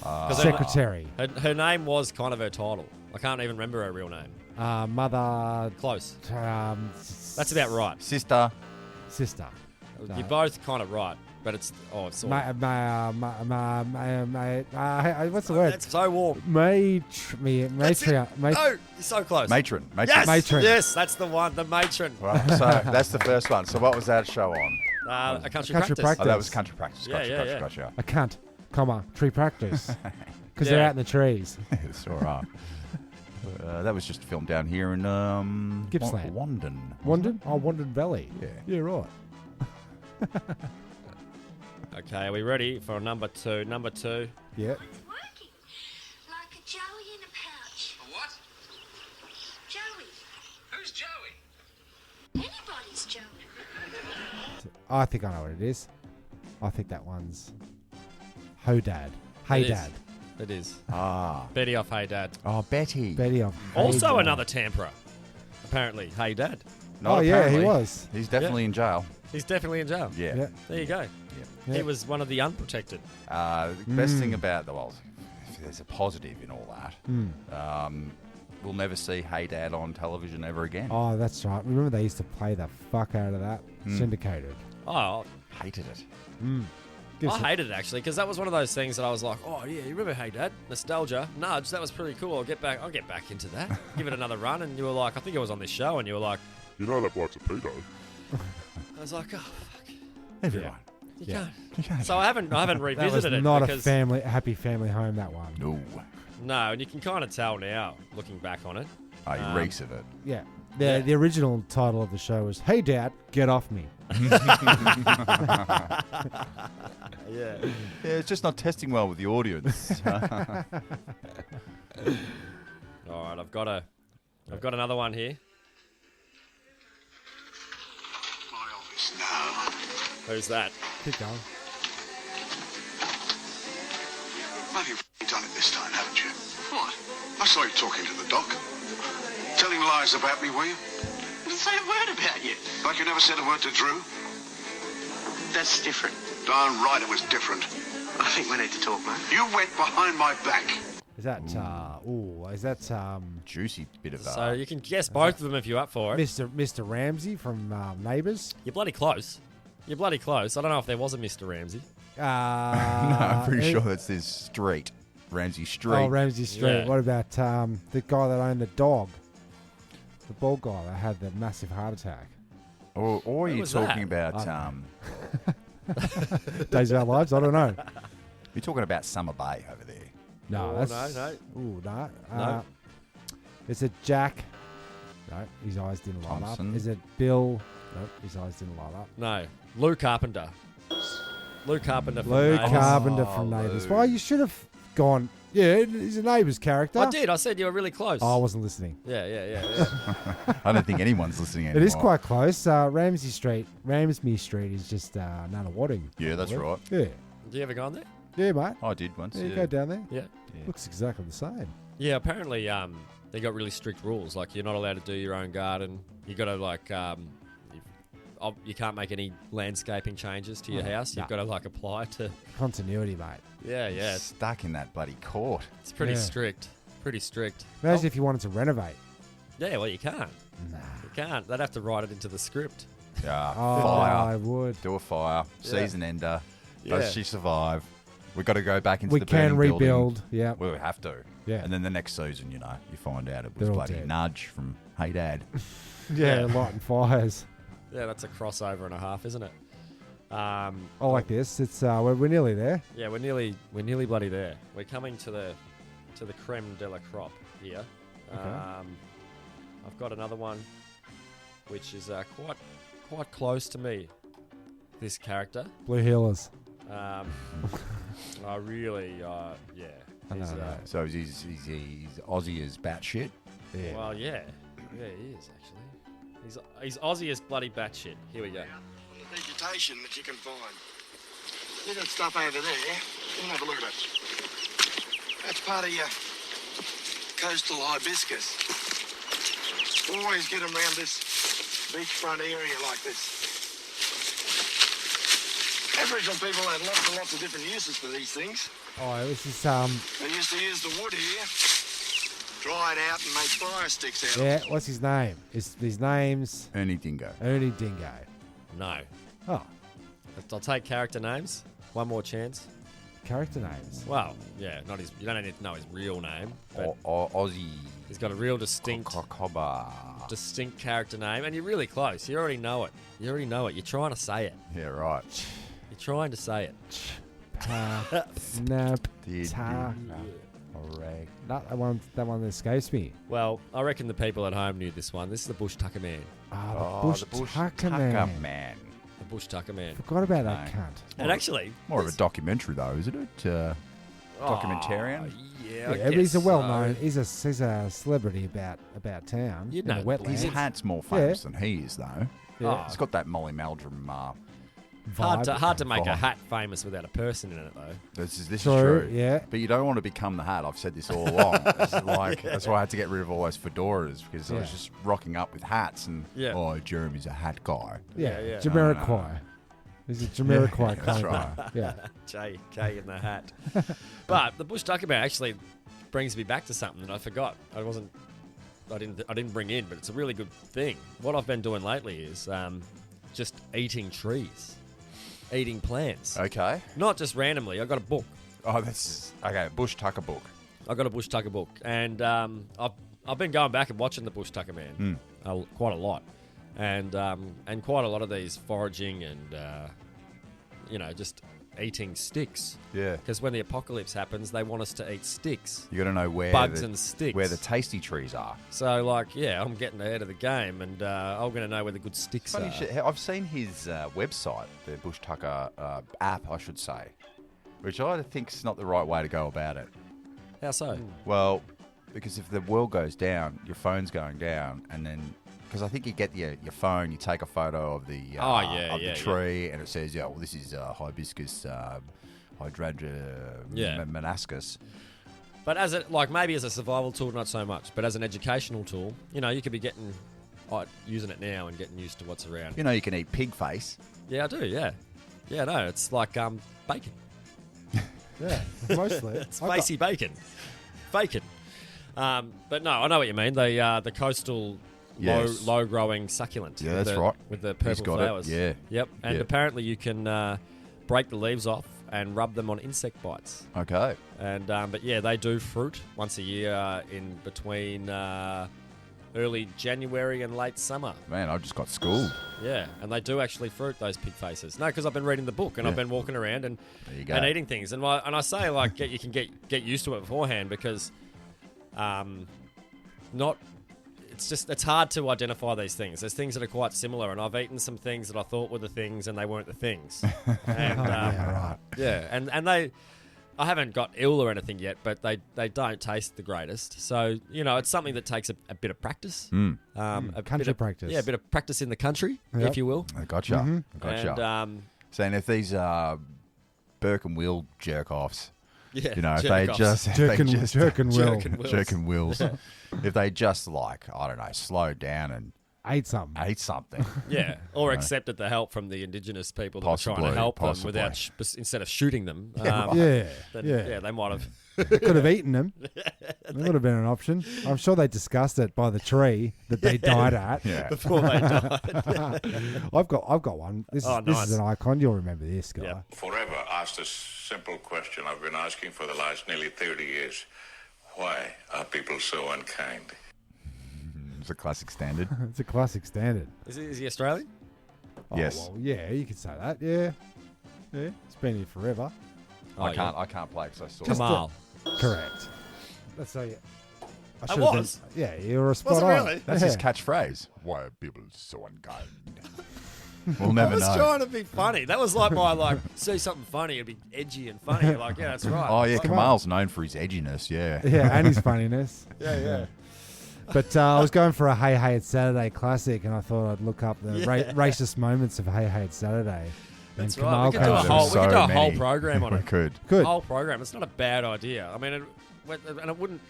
'Cause Secretary. her name was kind of her title. I can't even remember her real name. Mother. Close. That's That's about right. Sister. Sister. You're both kind of right, but it's sort of. What's the word? That's so warm. That's it. Matria. Oh, you're so close. Matron. Yes, Matron. yes, that's the one. The matron. Right, so that's the first one. So what was that show on? A country Country practice. Oh, that was Country Practice. Yeah, Gotcha, yeah, gotcha. A cunt, tree practice. Because Yeah. they're out in the trees. It's all right. That was just filmed down here in Gippsland. Wandon. Wandon? Oh, Wandon Valley. Yeah. Yeah, right. Okay, are we ready for number 2? Number 2. Yeah. Working like a Joey in a pouch. A what? Joey. Who's Joey? Anybody's Joey. I think I know what it is. I think that one's Hodad. Hey, It is. Dad. It is. Ah. Betty off Hey Dad. Oh, Betty. Betty of Hey Also Dad. another Tamperer. Apparently, Hey Dad. Not Oh, yeah, he apparently. was. He's definitely in jail. He's definitely in jail. Yeah. Yeah. There you go. Yeah. He was one of the unprotected. The best thing about if there's a positive in all that, we'll never see Hey Dad on television ever again. Oh, that's right. Remember they used to play the fuck out of that? Syndicated. Oh, Hated it. Gives I hated it actually because that was one of those things that I was like, oh yeah, you remember Hey Dad? Nostalgia, nudge. That was pretty cool. I'll get back into that. Give it another run. And you were like, I think it was on this show, and you were like, You know that bloke's a pedo. I was like, oh fuck, Everyone. you Yeah. can't. So I haven't that was revisited it not a because happy family home, that one. No. no, and you can kind of tell now looking back on it. He reeks of it. Yeah. Yeah. The original title of the show was Hey Dad, Get Off Me. Yeah. Yeah, it's just not testing well with the audience. All right, I've got another one here. My office now. Who's that? Keep going. Have you done it this time, haven't you? What? I saw you talking to the doc. Telling lies about me, were you? I didn't say a word about you. Like you never said a word to Drew? That's different. Darn right it was different. I think we need to talk, mate. You went behind my back. Is that, Juicy bit of So you can guess both of them if you're up for it. Mr. Ramsey from Neighbours? You're bloody close. You're bloody close. I don't know if there was a Mr. Ramsey. no, I'm pretty sure it's this street. Ramsey Street. Oh, Ramsey Street. Yeah. What about the guy that owned the dog? The bald guy that had the massive heart attack. Or are you was talking that? about Days of Our Lives? I don't know. you're talking about Summer Bay over there. No, Oh, that's... no. Ooh, no. No. Is it Jack? No, his eyes didn't light Thompson. up. Is it Bill? No, his eyes didn't light up. No. Lou Carpenter. Lou Carpenter from Lou Neighbours. Carpenter from Neighbours. Well, you should have gone... Yeah, he's a Neighbours character. I did. I said you were really close. Oh, I wasn't listening. Yeah. I don't think anyone's listening anymore. It is quite close. Ramsey Street is just Nunawading. Yeah, that's right. Yeah. Have you ever gone there? Yeah, mate. I did once. Yeah, you Yeah. go down there. Yeah. Looks exactly the same. Yeah, apparently they got really strict rules. Like, you're not allowed to do your own garden. You got to, like, you can't make any landscaping changes to your house. You've got to, like, apply to... Continuity, mate. Yeah, it's Stuck in that bloody court. pretty Yeah. strict. Pretty strict. Imagine if you wanted to renovate. Yeah, well, you can't. You can't. They'd have to write it into the script. Yeah, Oh, fire. I would. Do a fire. Yeah. Season ender. Yeah. Does she survive? We've got to go back into We the can burning building. rebuild. Yeah. Well, we have to. Yeah. And then the next season, you find out it was They're all bloody dead. Nudge from Hey Dad. Yeah, Yeah. lighting fires. Yeah, that's a crossover and a half, isn't it? I like this. It's we're nearly there. Yeah, we're nearly bloody there. We're coming to the creme de la crop here. I've got another one, which is quite close to me. This character, Blue Healers. I really, yeah. I know He's, that. So he's Aussie as batshit. Yeah. well, yeah, he is actually. He's Aussie as bloody batshit. Here we go. Vegetation that you can find. See that stuff over there? Come and have a look at it. That's part of your coastal hibiscus. Always get them around this beachfront area like this. Aboriginal people had lots and lots of different uses for these things. Oh, this is They used to use the wood here, dry it out and make fire sticks out of it. yeah. What's his name? His name's Ernie Dingo. Ernie Dingo. No, Oh, I'll take character names. One more chance. character names. Well, yeah, not his. You don't need to know his real name, but Aussie. he's got a real distinct character name, and you're really close. You already know it. You're trying to say it. Yeah, right. You're trying to say it. Nap. Did- Ta. Correct. No, that one escapes me. Well, I reckon the people at home knew this one. This is the Bush Tucker Man. Ah, the Bush Tucker Man. Man. The Bush Tucker Man. Forgot about that cunt. And actually... More of a documentary, though, isn't it? Documentarian? Yeah, Yeah, but he's a well-known. He's a celebrity about town. You'd in know the wetlands. His hat's more famous than he is, though. Yeah. It's got that Molly Meldrum. Hard to make a Vibe. hat famous without a person in it, though. This is True, true. yeah. But you don't want to become the hat. I've said this all along. That's why I had to get rid of all those fedoras because I was just rocking up with hats and Jeremy's a hat guy. Yeah. Jamiroquai. He's a Jamiroquai kind of guy. Yeah. K in the hat. But the Bush Tucker Man actually brings me back to something that I forgot. I didn't bring in, but it's a really good thing. What I've been doing lately is just eating trees. Eating plants. Okay. Not just randomly. I got a book. Oh, that's okay. Bush Tucker book. I got a Bush Tucker book, and I've been going back and watching the Bush Tucker Man quite a lot, and quite a lot of these foraging and just eating sticks. Yeah. Because when the apocalypse happens, they want us to eat sticks. You got to know where bugs and sticks, where the tasty trees are. So I'm getting ahead of the game, and I'm going to know where the good sticks Funny are. shit. I've seen his website, the Bush Tucker app, I should say, which I think is not the right way to go about it. How so? Well, because if the world goes down, your phone's going down, and then because I think you get your phone, you take a photo of the tree, and it says, this is hibiscus hydrangea monascus. But maybe as a survival tool, not so much. But as an educational tool, you could be using it now and getting used to what's around. You can eat pig face. Yeah, I do. Yeah, no, it's like bacon. Yeah, mostly. It's facey bacon. But no, I know what you mean. The coastal low growing succulent. Yeah, that's right. With the purple flowers. Yeah. Yep. And apparently you can break the leaves off and rub them on insect bites. Okay. And but they do fruit once a year in between early January and late summer. Man, I just got schooled. Yeah, and they do actually fruit those pig faces. No, because I've been reading the book and I've been walking around and eating things. And I say you can get used to it beforehand because it's hard to identify these things. There's things that are quite similar, and I've eaten some things that I thought were the things, and they weren't the things. And, right. Yeah, and I haven't got ill or anything yet, but they don't taste the greatest. So it's something that takes a bit of practice, country practice. Yeah, a bit of practice in the country, Yep. if you will. I gotcha. Mm-hmm. And saying if these Burke and Will jerk offs. Yeah, if they just jerk and wills, if they just I don't know, slow down and ate something. Yeah, or accepted the help from the indigenous people that were trying to help them without instead of shooting them. They might have. Could have eaten them. That would have been an option. I'm sure they discussed it by the tree that they died at. Before they died. I've got one. This is an icon. You'll remember this guy. Yep. Forever asked a simple question I've been asking for the last nearly 30 years. Why are people so unkind? It's a classic standard. It's a classic standard. Is he Australian? Yes. Well, yeah, you could say that. Yeah. It's been here forever. I can't play because I saw Kamal. Correct. That's how you. I was. You were spot Was it on. really? That's his catchphrase. Why are people so unkind? We'll never know. I was trying to be funny. That was like my see something funny, it'd be edgy and funny. You're like, yeah, that's right. Oh yeah, Like, Kamal's known for his edginess. Yeah. Yeah, and his funniness. Yeah. But I was going for a Hey Hey It's Saturday classic, and I thought I'd look up the racist moments of Hey Hey It's Saturday. That's and right. We could do a whole program on it. We could. Good. Whole program. It's not a bad idea. I mean, and it wouldn't.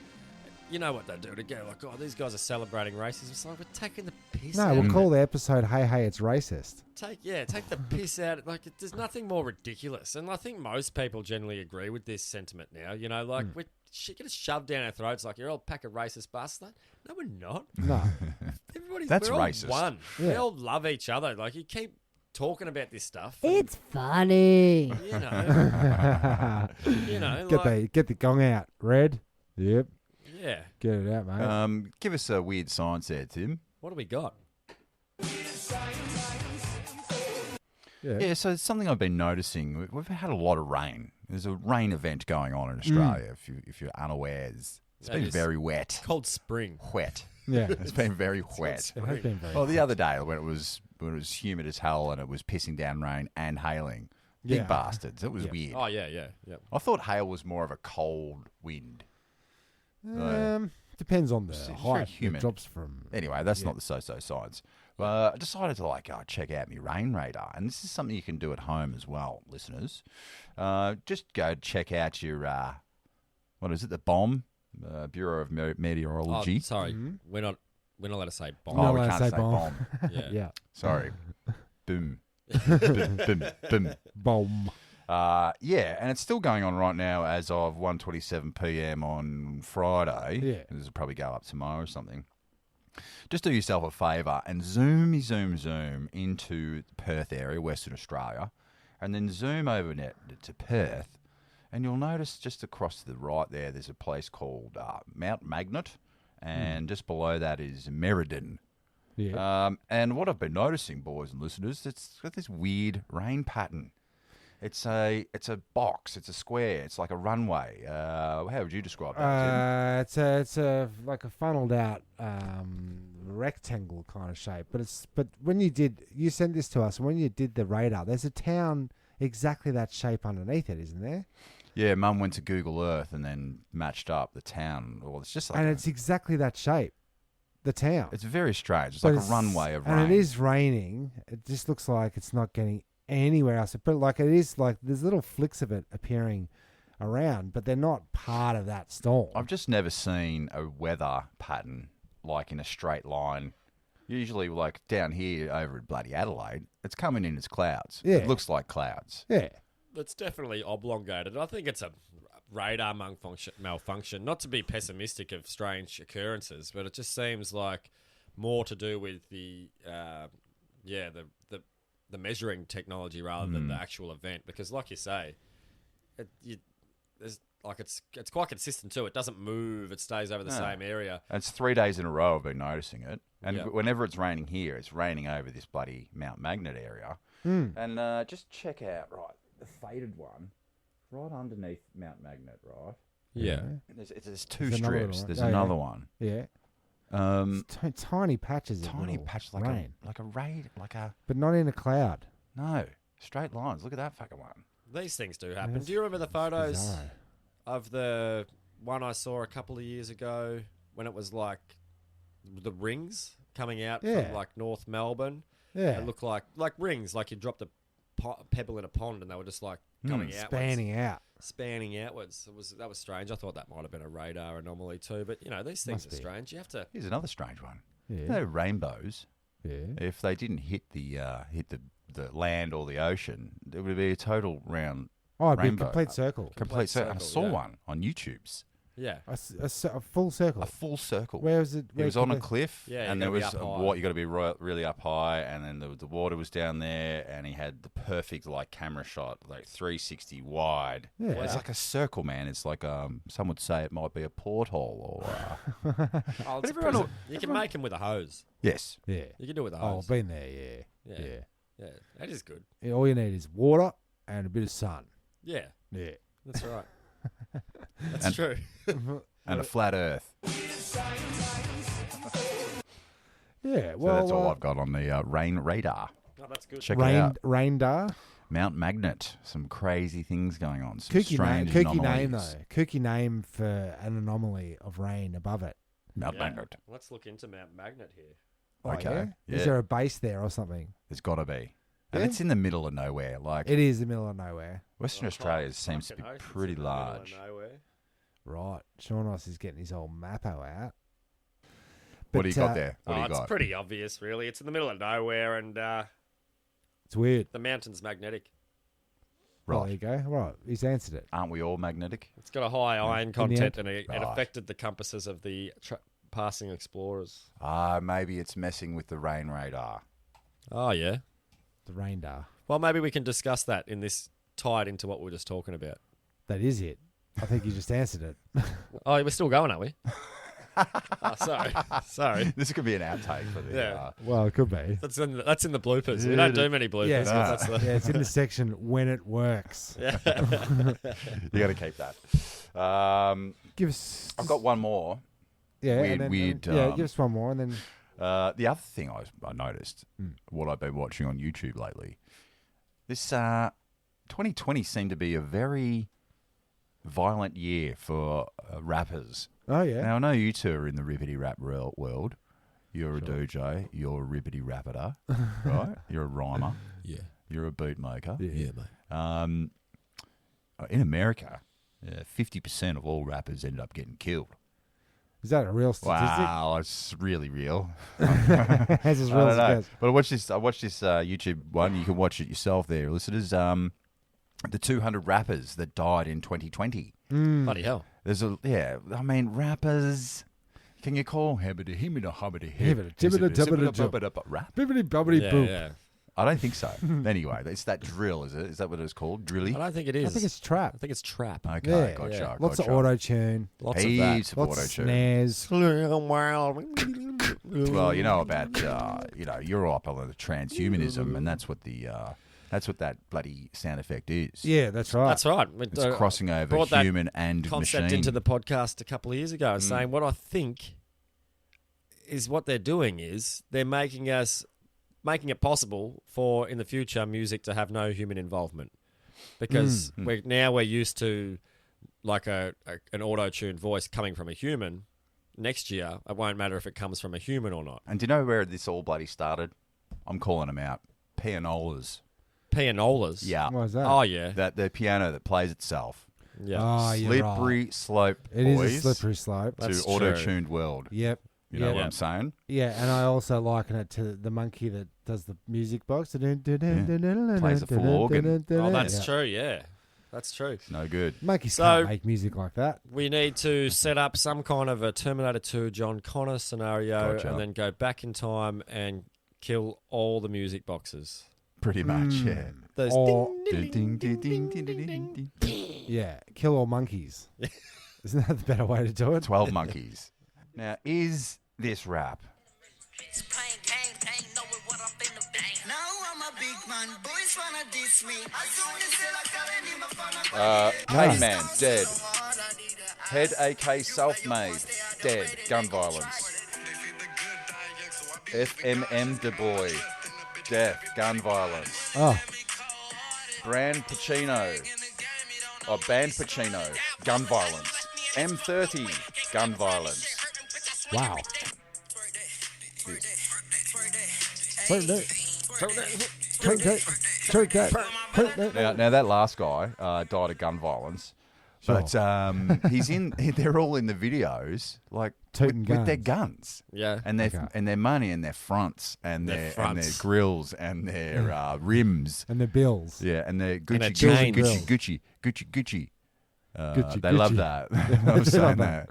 You know what they do to go like, oh, these guys are celebrating racism. It's like we're taking the piss. No, we'll call the episode "Hey Hey It's Racist." Take the piss out. Like, there's nothing more ridiculous, and I think most people generally agree with this sentiment now. We get it shoved down our throats like you're all a pack of racist bastards. No, we're not. No, That's we're all racist. one. Yeah. We all love each other. Like, you keep talking about this stuff. It's funny. You know. Get the gong out, Red. Yep. Yeah. Get it out, mate. Give us a weird science there, Tim. What do we got? Yeah, so it's something I've been noticing. We've had a lot of rain There's a rain event going on in Australia. If you're unawares, it's been very wet. Cold spring. Wet. Yeah. It's been very wet. It has been very Well, the other day when it was humid as hell and it was pissing down rain and hailing, big bastards. It was weird. Oh yeah. I thought hail was more of a cold wind. Depends on the It's very height. humid. It drops from. Anyway, that's not the so-so science. I decided to check out my rain radar, and this is something you can do at home as well, listeners. Just go check out your what is it? The BOM, Bureau of Meteorology. Oh, sorry, we're not allowed to say bomb. Oh, we allowed can't to say say bomb. bomb. Yeah. Sorry. Boom. boom. Boom. Boom. Bomb. And it's still going on right now as of 1:27 p.m. on Friday. Yeah. This will probably go up tomorrow or something. Just do yourself a favour and zoom into the Perth area, Western Australia, and then zoom over to Perth, and you'll notice just across to the right there's a place called Mount Magnet, and just below that is Merredin. Yeah. And what I've been noticing, boys and listeners, it's got this weird rain pattern. It's a box. It's a square. It's like a runway. How would you describe that, Tim? It's a like a funneled out rectangle kind of shape. But when you sent this to us, and when you did the radar, there's a town exactly that shape underneath it, isn't there? Yeah, Mum went to Google Earth and then matched up the town. Well, it's just like And it's exactly that shape. The town. It's very strange. It's But like a runway of rain. And it is raining. It just looks like it's not getting anywhere else. But like it is like there's little flicks of it appearing around, but they're not part of that storm. I've just never seen a weather pattern like in a straight line. Usually, like down here over at bloody Adelaide, it's coming in as clouds. Yeah. It looks like clouds. Yeah. It's definitely oblongated. I think it's a radar malfunction. Not to be pessimistic of strange occurrences, but it just seems like more to do with the measuring technology rather than the actual event. Because, like you say, it's quite consistent too. It doesn't move. It stays over the same area. It's 3 days in a row I've been noticing it. And whenever it's raining here, it's raining over this bloody Mount Magnet area. And just check out, the faded one right underneath Mount Magnet, right? Yeah. There's two There's another strips. one. There's Oh, another yeah. one. Yeah. It's tiny patches of Tiny little patch rain. but not in a cloud. no, straight lines. Look at that fucking one. These things do happen. That's- Do you remember the photos bizarre. of the one I saw a couple of years ago when it was like the rings coming out Yeah. from like North Melbourne? Yeah. It looked like rings, like you dropped a pebble in a pond and they were just like coming outwards. Spanning outwards. That was strange. I thought that might have been a radar anomaly too, but these things Must are be. strange. You have to. Here's another strange one. Yeah. You know, rainbows. Yeah. If they didn't hit the land or the ocean, it would be a total round Oh, it'd be a rainbow. complete circle. Complete circle. I circle, saw yeah. one on YouTube's. Yeah. A full circle. A full circle. Where was it? It was on a complete- cliff, Yeah, and you there gotta was be up high. you got to be really up high, and then the water was down there, and he had the perfect camera shot, 360 wide. Yeah. It's like a circle, man. It's like some would say it might be a porthole or. Oh, it's a everyone prison. You can make them with a hose. Yes. Yeah. You can do it with a Oh, hose. I've been there. Yeah. Yeah. Yeah. Yeah, that is good. Yeah, all you need is water and a bit of sun. Yeah, Yeah. that's right. That's true. And a flat Earth. Yeah. So Well, that's all I've got on the rain radar. Oh, that's good. Check it out. Raindar. Mount Magnet. Some crazy things going on. Some Kooky name. strange Kooky name anomalies. though. Kooky name for an anomaly of rain above it. Mount Yeah. Magnet. Let's look into Mount Magnet here. Oh, Okay. yeah? Yeah. Is there a base there or something? There's got to be. And Yeah? it's in the middle of nowhere. It is the middle of nowhere. Western Australia seems to be Fucking oath, it's pretty in the middle of large. nowhere. Right. Seanos is getting his old Mappo out. What do you But, got there? What do Oh, you it's got? pretty obvious, really. It's in the middle of nowhere, and It's weird. the mountain's magnetic. Right. Right. There you go. Right. He's answered it. Aren't we all magnetic? It's got a high iron the content, end? and it Right. affected the compasses of the passing explorers. Maybe it's messing with the rain radar. Oh, yeah. The Raindar. Well, maybe we can discuss that in this, tied into what we were just talking about. That is it. I think you just answered it. Oh, we're still going, are we? Oh, sorry. This could be an outtake for the. Yeah. Well, it could be. That's in the bloopers. We don't do many bloopers. Yeah, but that's the, yeah, it's in the section when it works. yeah. You got to keep that. Give us. I've got one more. Yeah, weird- and then, weird, yeah. Give us one more, and then The other thing I noticed, what I've been watching on YouTube lately, this 2020 seemed to be a very violent year for rappers. Oh yeah. Now I know you two are in the ribbity rap world. You're a DJ. You're a ribbity rapper, right? You're a rhymer. Yeah. You're a beat maker. Yeah, mate. In America, 50% of all rappers ended up getting killed. Is that a real statistic? Wow, it's really real. As as real I as don't it know. gets. But I watched this YouTube one. You can watch it yourself there, listeners. The 200 rappers that died in 2020. Bloody hell. There's I mean, rappers. Can you call rap? Bibbidi bobbidi boop. Yeah. I don't think so. Anyway, it's that drill, is it? Is that what it's called? Drilly? I don't think it is. I think it's trap. I think it's trap. Okay, Yeah. gotcha. Lots of gotcha. auto tune. Lots Heaps of Lots of auto-tune. snares. Well, you know about you're up on the transhumanism, and that's what that bloody sound effect is. Yeah, that's right. That's right. It's crossing over brought that human and concept machine. into the podcast a couple of years ago, saying what I think is what they're doing is they're making it possible for in the future music to have no human involvement, because we're used to like an auto-tuned voice coming from a human. Next year, it won't matter if it comes from a human or not. And do you know where this all bloody started? I'm calling them out. Pianolas. Pianolas. Yeah. What is that? Oh yeah. That the piano that plays itself. Yeah. Oh, you're Slippery right. slope, It boys, is a slippery slope. to That's auto-tuned world. Yep. You know Yep. what I'm saying? Yeah, and I also liken it to the monkey that does the music box. Plays the full organ. Oh, that's Yeah. true. Yeah, that's true. No good. Monkeys So- can't make music like that. We need to set up some kind of a Terminator 2 John Connor scenario Gotcha. and then go back in time and kill all the music boxes. Pretty much, yeah. Those Or- Ding, ding, ding, ding, ding, ding, ding, ding. Yeah, kill all monkeys. Isn't that the better way to do it? 12 monkeys. Now, is this rap? Paid man, dead. Head AK self-made, dead. Gun violence. FMM Du Bois, death. Gun violence. Oh, Brand Pacino, or Band Pacino, gun violence. M30, gun violence. wow. Now that last guy died of gun violence, but they're all in the videos, like Tooting with their guns. guns, Yeah. and their Okay. and their money and their fronts and Their their fronts. grills and their rims, And the bills. yeah, and their a Gucci, chain. Gucci. Gucci, They love Gucci. that. I'm They saying love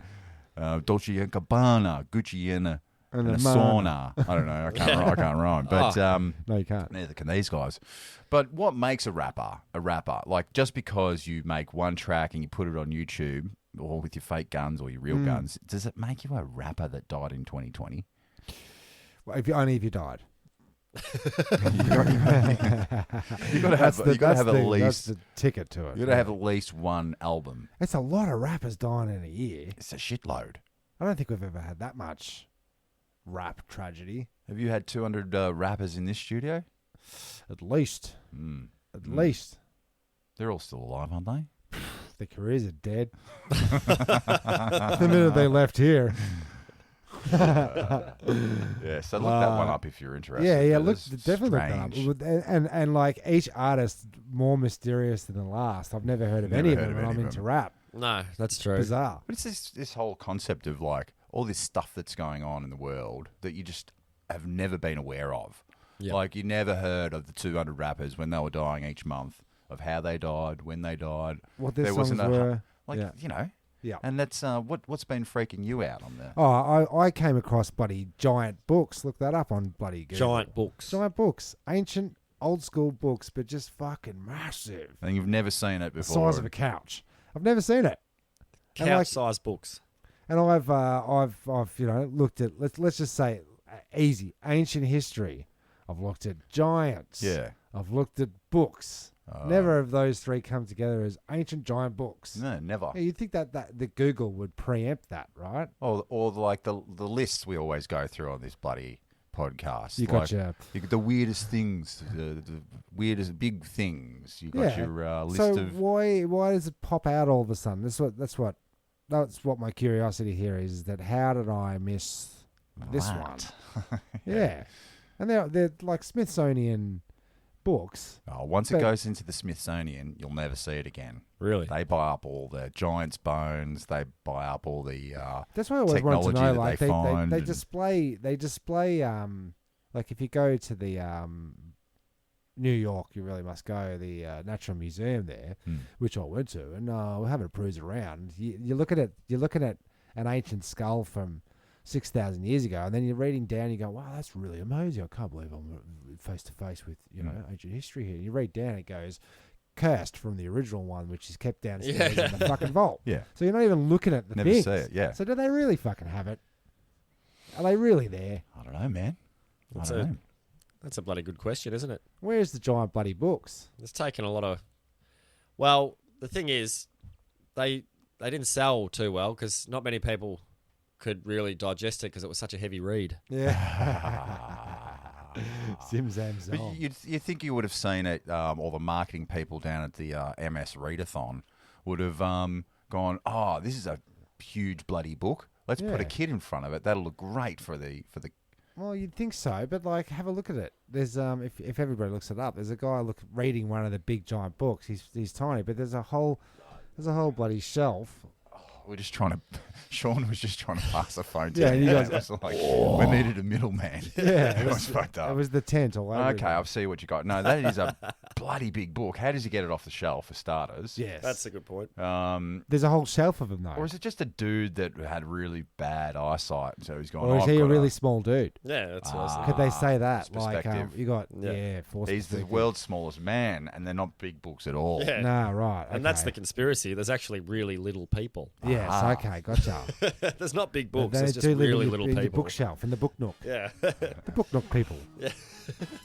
that. Dolce and Gabbana, Gucci and a sauna. I don't know. I can't rhyme. But No, you can't. neither can these guys. But what makes a rapper a rapper? Like, just because you make one track and you put it on YouTube or with your fake guns or your real guns, does it make you a rapper that died in 2020? Well, only if you died. You got to have. You got to have at That's least. the ticket to it. You got to have at least one album. It's a lot of rappers dying in a year. It's a shitload. I don't think we've ever had that much rap tragedy. Have you had 200 rappers in this studio? At least. Mm. At least. They're all still alive, aren't they? Their careers are dead. The minute they left here. Yeah, so look that one up if you're interested. Yeah, look, It's definitely look that up. strange. And like each artist more mysterious than the last. I've never heard of Never any of heard them of when any I'm of into them. rap. No, that's true. Bizarre. But it's this whole concept of like all this stuff that's going on in the world that you just have never been aware of. Yeah. Like you never heard of the 200 rappers when they were dying each month, of how they died, when they died. What their There songs wasn't a- were. Like, yeah. you know. Yeah. And that's what's been freaking you out on there. Oh, I came across bloody giant books. Look that up on bloody Google. Giant books. Giant books. Ancient, old school books, but just fucking massive. And you've never seen it The before. size of a couch. I've never seen it. And like- Couch-sized books. And I've looked at let's just say easy ancient history. I've looked at giants. Yeah. I've looked at books. Never have those three come together as ancient giant books. No, never. Yeah, you'd think that the Google would preempt that, right? Or like the lists we always go through on this bloody podcast. You got your... the weirdest things, the weirdest big things. You got your list so of... why does it pop out all of a sudden? That's what my curiosity here is that how did I miss this one? Yeah. And they're like Smithsonian books. Oh, once it goes into the Smithsonian, you'll never see it again. Really? They buy up all the giants' bones. They buy up all the that's why I always wanted to know. Like they find. They display. Like if you go to the New York, you really must go the Natural Museum there, which I went to, and we're having a cruise around. You're looking at an ancient skull from 6,000 years ago, and then you're reading down, you go, wow, that's really amazing. I can't believe I'm face to face with ancient history here. You read down, it goes cursed from the original one, which is kept downstairs in the fucking vault. Yeah. So you're not even looking at the Never things. see it, yeah. So do they really fucking have it? Are they really there? I don't know, man. That's a bloody good question, isn't it? Where's the giant bloody books? It's taken a lot of... Well, the thing is, they didn't sell too well because not many people could really digest it because it was such a heavy read. Yeah. Zim Zam Zom. But you think you would have seen it, all the marketing people down at the MS Readathon would have gone, oh, this is a huge bloody book. Let's put a kid in front of it. That'll look great for the. Well, you'd think so, but like, have a look at it. There's if everybody looks it up, there's a guy reading one of the big giant books. He's tiny, but there's a whole bloody shelf. We're just trying to. Sean was just trying to pass a phone to Yeah, and you guys it was like, we needed a middleman. Yeah, it was fucked up. It was the tent all over. Okay, I see what you got. No, that is a bloody big book. How does he get it off the shelf, for starters? Yes. That's a good point. There's a whole shelf of them, though. Or is it just a dude that had really bad eyesight, so he's gone, or is he a really small dude? Yeah, that's what I was thinking. Could they say that? Like, perspective. you got, he's the world's smallest man, and they're not big books at all. Yeah. Nah, right. And that's the conspiracy. There's actually really little people. Yes, okay, gotcha. There's not big books. They There's just do live really in little the people. bookshelf, in the book nook. Yeah. The book nook people. Yeah.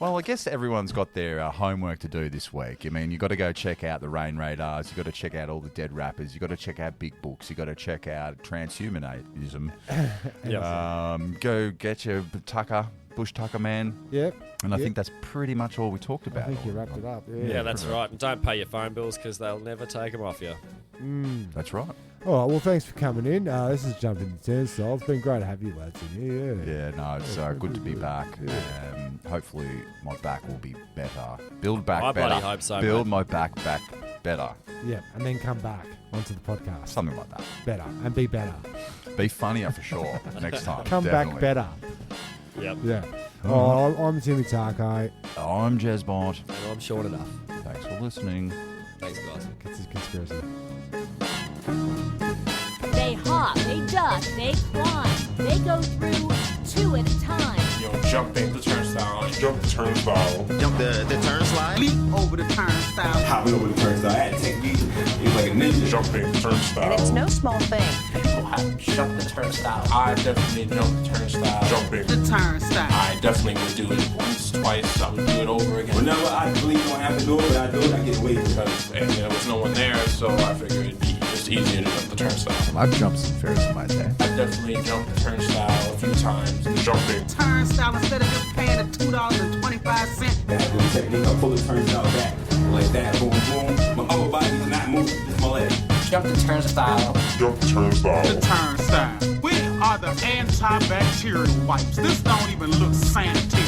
Well, I guess everyone's got their homework to do this week. I mean, you've got to go check out the Rain Radars. You've got to check out all the dead rappers. You've got to check out big books. You've got to check out transhumanism. Go get your Bush Tucker man. Yep. And I think that's pretty much all we talked about. I think you wrapped it up. Yeah, that's right. And don't pay your phone bills because they'll never take them off you. That's right. All right, well, thanks for coming in. This is Jumping the Turnstile. It's been great to have you lads in here. Yeah, no, it's good to be back. Hopefully my back will be better. Build back I better. bloody hope so, Build mate. my back better. Yeah, and then come back onto the podcast. Something like that. Better, and be better. Be funnier for sure next time. Come definitely. back better. Yep. Yeah. Oh, I'm Timmy Tarko. I'm Jezbot. And I'm Sean Enough. Thanks for listening. Thanks, guys. It's a conspiracy. They hop, they duck, they climb. They go through two at a time. Jumping the turnstile. Jump the turnstile. Jump the turnstile. Leap over the turnstile. Hopping over the turnstile. I had to take me. It was like a ninja. Jumping the turnstile. And it's no small thing. People have jumped the turnstile. I definitely jumped the turnstile. Jumping The turnstile. I definitely would do it once, twice. I would do it over again. Whenever I really don't have to do it, but I do it, I get away because there was no one there, so I figured it'd be just easier to jump the turnstile. I've jumped some fairs in my day. I definitely jumped the turnstile a few times. Jumping. Turnstile, instead of just paying the $2.25. That little technique, I pull the turnstile back like that, boom, boom. My upper body is not moving, just my leg. Jump the turnstile. Jump the turnstile. The turnstile. We are the antibacterial wipes. This don't even look sanitary.